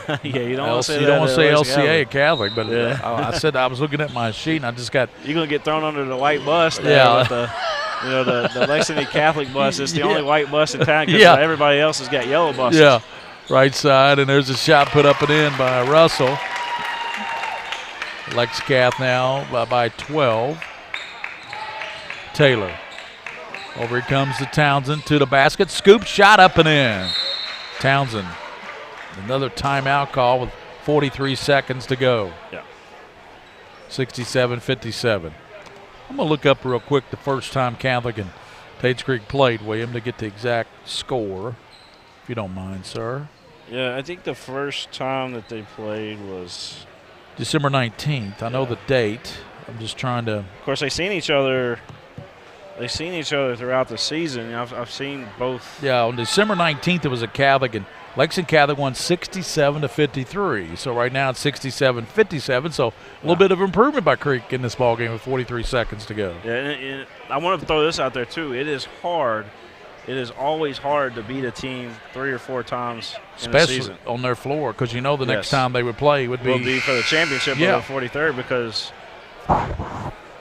Speaker 2: Yeah, you don't want to say
Speaker 8: You
Speaker 2: that.
Speaker 8: don't want to say LCA
Speaker 2: Catholic.
Speaker 8: at Catholic, but
Speaker 2: Yeah.
Speaker 8: I said I was looking at my sheet and I just got.
Speaker 2: You're gonna get thrown under the white bus. There with the Lexington Catholic bus. It's the only white bus in town because everybody else has got yellow buses.
Speaker 8: Yeah, right side, and there's a shot put up and in by Russell. Lex Cath now by 12. Taylor. Over here comes to Townsend to the basket. Scoop shot up and in. Townsend. Another timeout call with 43 seconds to go.
Speaker 2: Yeah.
Speaker 8: 67-57. I'm going to look up real quick the first time Catholic and Tates Creek played, William, to get the exact score, if you don't mind, sir.
Speaker 2: Yeah, I think the first time that they played was
Speaker 8: December 19th. I know the date. I'm just trying to.
Speaker 2: Of course, they've seen each other throughout the season. I've seen both.
Speaker 8: Yeah, on December 19th, it was a Catholic, and Lexington Catholic won 67-53. So right now it's 67-57. So a little bit of improvement by Creek in this ball game with 43 seconds to go.
Speaker 2: Yeah, and I want to throw this out there too. It is hard. It is always hard to beat a team 3 or 4 times in a season.
Speaker 8: Especially on their floor, because you know the next time they would play would be
Speaker 2: for the championship of the 43rd, because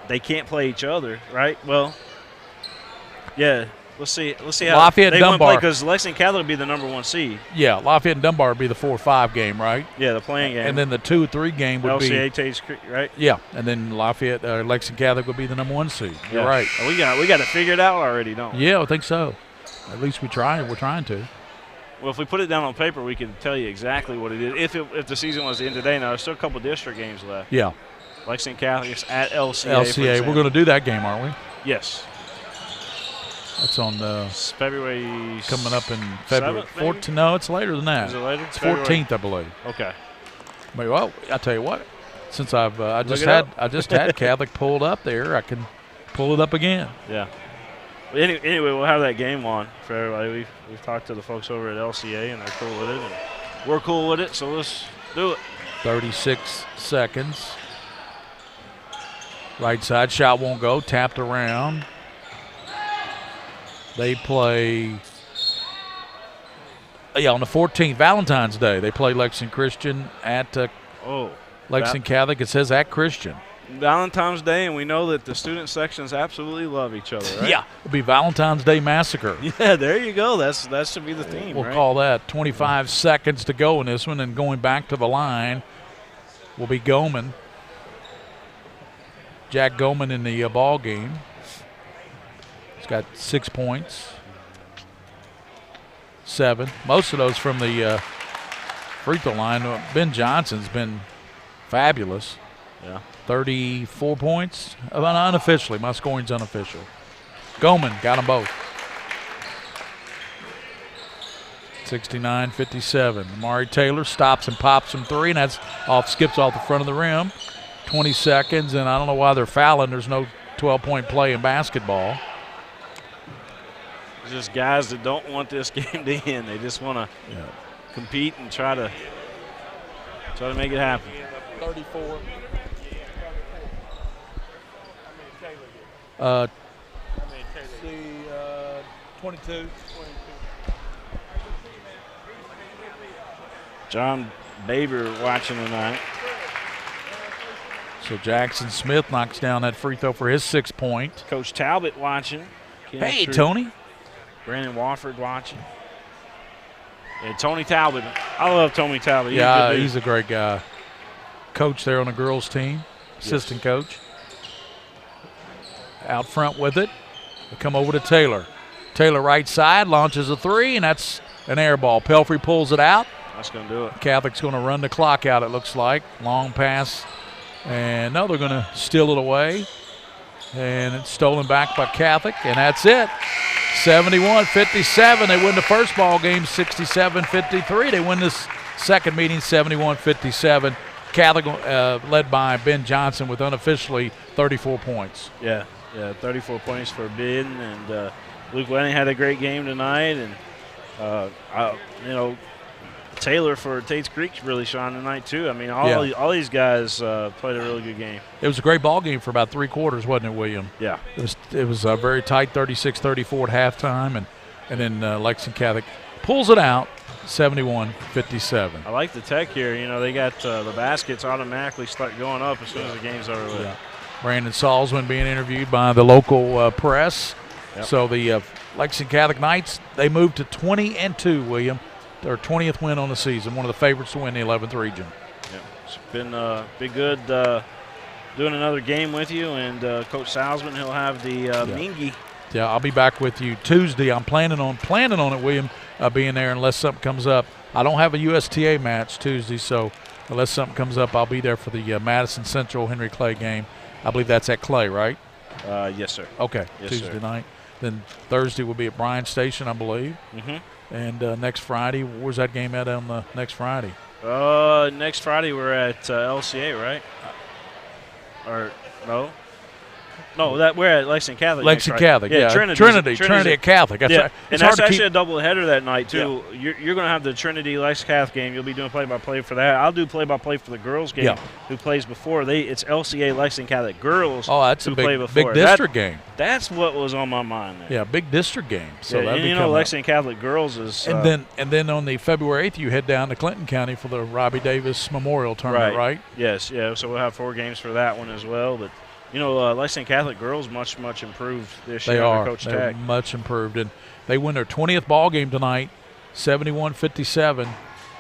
Speaker 2: they can't play each other, right? Well, yeah. Let's see how
Speaker 8: Lafayette
Speaker 2: they
Speaker 8: Dunbar,
Speaker 2: play, because Lexington Catholic would be the number 1 seed.
Speaker 8: Yeah, Lafayette and Dunbar would be the 4-5 game, right?
Speaker 2: Yeah, the playing game.
Speaker 8: And then the 2-3 game would be
Speaker 2: LCA Tates Creek, right?
Speaker 8: Yeah, and then Lafayette, Lexington Catholic would be the number 1 seed. You're right.
Speaker 2: We got it figured out already, don't we?
Speaker 8: Yeah, I think so. At least we're trying to.
Speaker 2: Well, if we put it down on paper, we can tell you exactly what it is. If the season was to end today, now there's still a couple district games left.
Speaker 8: Yeah.
Speaker 2: Lexington Catholic is at LCA.
Speaker 8: LCA, we're going to do that game, aren't we?
Speaker 2: Yes.
Speaker 8: That's on
Speaker 2: February.
Speaker 8: Coming up in February 14th. No, it's later than that.
Speaker 2: Is it later?
Speaker 8: It's 14th, I believe.
Speaker 2: Okay.
Speaker 8: Well, I tell you what. Since I just had Catholic pulled up there, I can pull it up again.
Speaker 2: Yeah. Anyway, we'll have that game on for everybody. We've talked to the folks over at LCA, and they're cool with it, and we're cool with it. So let's do it.
Speaker 8: 36 seconds. Right side shot won't go. Tapped around. They play, on the 14th, Valentine's Day, they play Lexington Christian at Lexington Catholic. It says at Christian.
Speaker 2: Valentine's Day, and we know that the student sections absolutely love each other, right?
Speaker 8: Yeah, it'll be Valentine's Day Massacre.
Speaker 2: Yeah, there you go. That should be the theme,
Speaker 8: We'll call that. 25 seconds to go in this one, and going back to the line will be Goman. Jack Goman in the ball game. He's got 6 points. 7. Most of those from the free throw line. Ben Johnson's been fabulous.
Speaker 2: Yeah.
Speaker 8: 34 points. Unofficially. My scoring's unofficial. Goman got them both. 69-57. Amari Taylor stops and pops from 3, and that's skips off the front of the rim. 20 seconds, and I don't know why they're fouling. There's no 12-point play in basketball.
Speaker 2: It's just guys that don't want this game to end. They just want to compete and try to make it happen.
Speaker 8: 34. 22.
Speaker 2: John Baber watching tonight.
Speaker 8: So Jackson Smith knocks down that free throw for his 6 point.
Speaker 2: Coach Talbot watching.
Speaker 8: Hey, Tony.
Speaker 2: Brandon Wofford watching. And Tony Talbot. I love Tony Talbot.
Speaker 8: He's a great guy. Coach there on the girls team. Assistant coach. Out front with it. They come over to Taylor. Taylor right side, launches a 3, and that's an air ball. Pelfrey pulls it out.
Speaker 2: That's going to do it.
Speaker 8: Catholic's going to run the clock out, it looks like. Long pass. And no, they're going to steal it away. And it's stolen back by Catholic, and that's it. 71-57. They win the first ball game 67-53. They win this second meeting 71-57. Catholic led by Ben Johnson with unofficially 34 points.
Speaker 2: Yeah, 34 points for Ben, and Luke Lenning had a great game tonight, and Taylor for Tates Creek really shined tonight too. I mean, all these guys played a really good game.
Speaker 8: It was a great ball game for about 3 quarters, wasn't it, William?
Speaker 2: Yeah.
Speaker 8: It was very tight, 36-34 at halftime, and then Lexington Catholic pulls it out, 71-57.
Speaker 2: I like the tech here. You know, they got the baskets automatically start going up as soon as the game's over.
Speaker 8: Yeah. Brandon Salzman being interviewed by the local press.
Speaker 2: Yep.
Speaker 8: So the Lexington Catholic Knights, they moved to 20-2, William. Their 20th win on the season, one of the favorites to win the 11th region.
Speaker 2: Yeah, it's been good doing another game with you, and Coach Salzman, he'll have the Mingy.
Speaker 8: Yeah, I'll be back with you Tuesday. I'm planning on it, William, being there unless something comes up. I don't have a USTA match Tuesday, so unless something comes up, I'll be there for the Madison Central Henry Clay game. I believe that's at Clay, right?
Speaker 2: Yes, sir.
Speaker 8: Okay,
Speaker 2: yes,
Speaker 8: Tuesday
Speaker 2: sir.
Speaker 8: night. Then Thursday will be at Bryan Station, I believe.
Speaker 2: Mm-hmm.
Speaker 8: And next Friday, where's that game at on the next Friday?
Speaker 2: Next Friday we're at LCA, right? Or no? No, we're at Lexington Catholic.
Speaker 8: Lexington Catholic, yeah. Trinity at Catholic. That's right.
Speaker 2: And that's actually a doubleheader that night, too. Yeah. You're going to have the Trinity Lexington Catholic game. You'll be doing play-by-play for that. I'll do play-by-play for the girls game, who plays before. It's LCA Lexington Catholic girls.
Speaker 8: Oh, that's
Speaker 2: who
Speaker 8: a
Speaker 2: play
Speaker 8: big district game.
Speaker 2: That's what was on my mind there.
Speaker 8: Yeah, big district game. So
Speaker 2: yeah, and Lexington Catholic girls is.
Speaker 8: And then on the February 8th, you head down to Clinton County for the Robbie Davis Memorial Tournament, right?
Speaker 2: Yes, yeah. So we'll have 4 games for that one as well, but. You know, Lexington Catholic girls much improved this year under Coach
Speaker 8: They're
Speaker 2: Tech.
Speaker 8: Much improved, and they win their 20th ball game tonight, 71-57,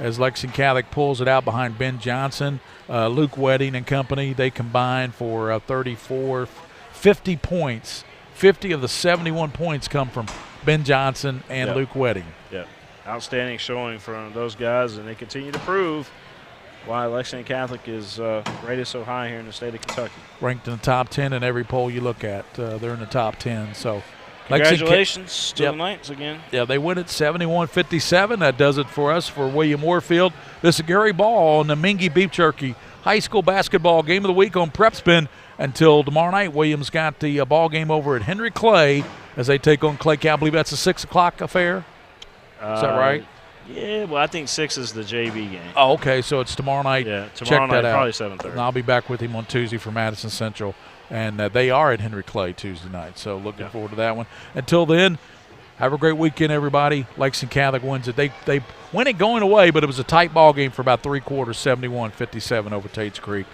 Speaker 8: as Lexington Catholic pulls it out behind Ben Johnson, Luke Wedding and company. They combine for 50 points. 50 of the 71 points come from Ben Johnson and Luke Wedding.
Speaker 2: Yeah, outstanding showing from those guys, and they continue to prove why Lexington Catholic is rated so high here in the state of Kentucky.
Speaker 8: Ranked in the top 10 in every poll you look at. They're in the top 10. So,
Speaker 2: congratulations to the Knights again.
Speaker 8: Yeah, they win at 71-57. That does it for us for William Warfield. This is Gary Ball on the Mingy Beef Jerky High School Basketball Game of the Week on Prep Spin. Until tomorrow night, William's got the ball game over at Henry Clay as they take on Clay. I believe that's a 6 o'clock affair. Is that right?
Speaker 2: Yeah, well, I think 6 is the JV game.
Speaker 8: Oh, okay, so it's tomorrow night.
Speaker 2: Yeah, tomorrow night, probably 7:30.
Speaker 8: And I'll be back with him on Tuesday for Madison Central, and they are at Henry Clay Tuesday night, so looking forward to that one. Until then, have a great weekend, everybody. Lexington Catholic wins it. They win it going away, but it was a tight ball game for about 3 quarters, 71-57 over Tates Creek.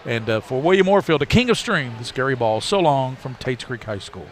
Speaker 8: And for William Warfield, the King of Stream, this is Gary Ball. So long from Tates Creek High School.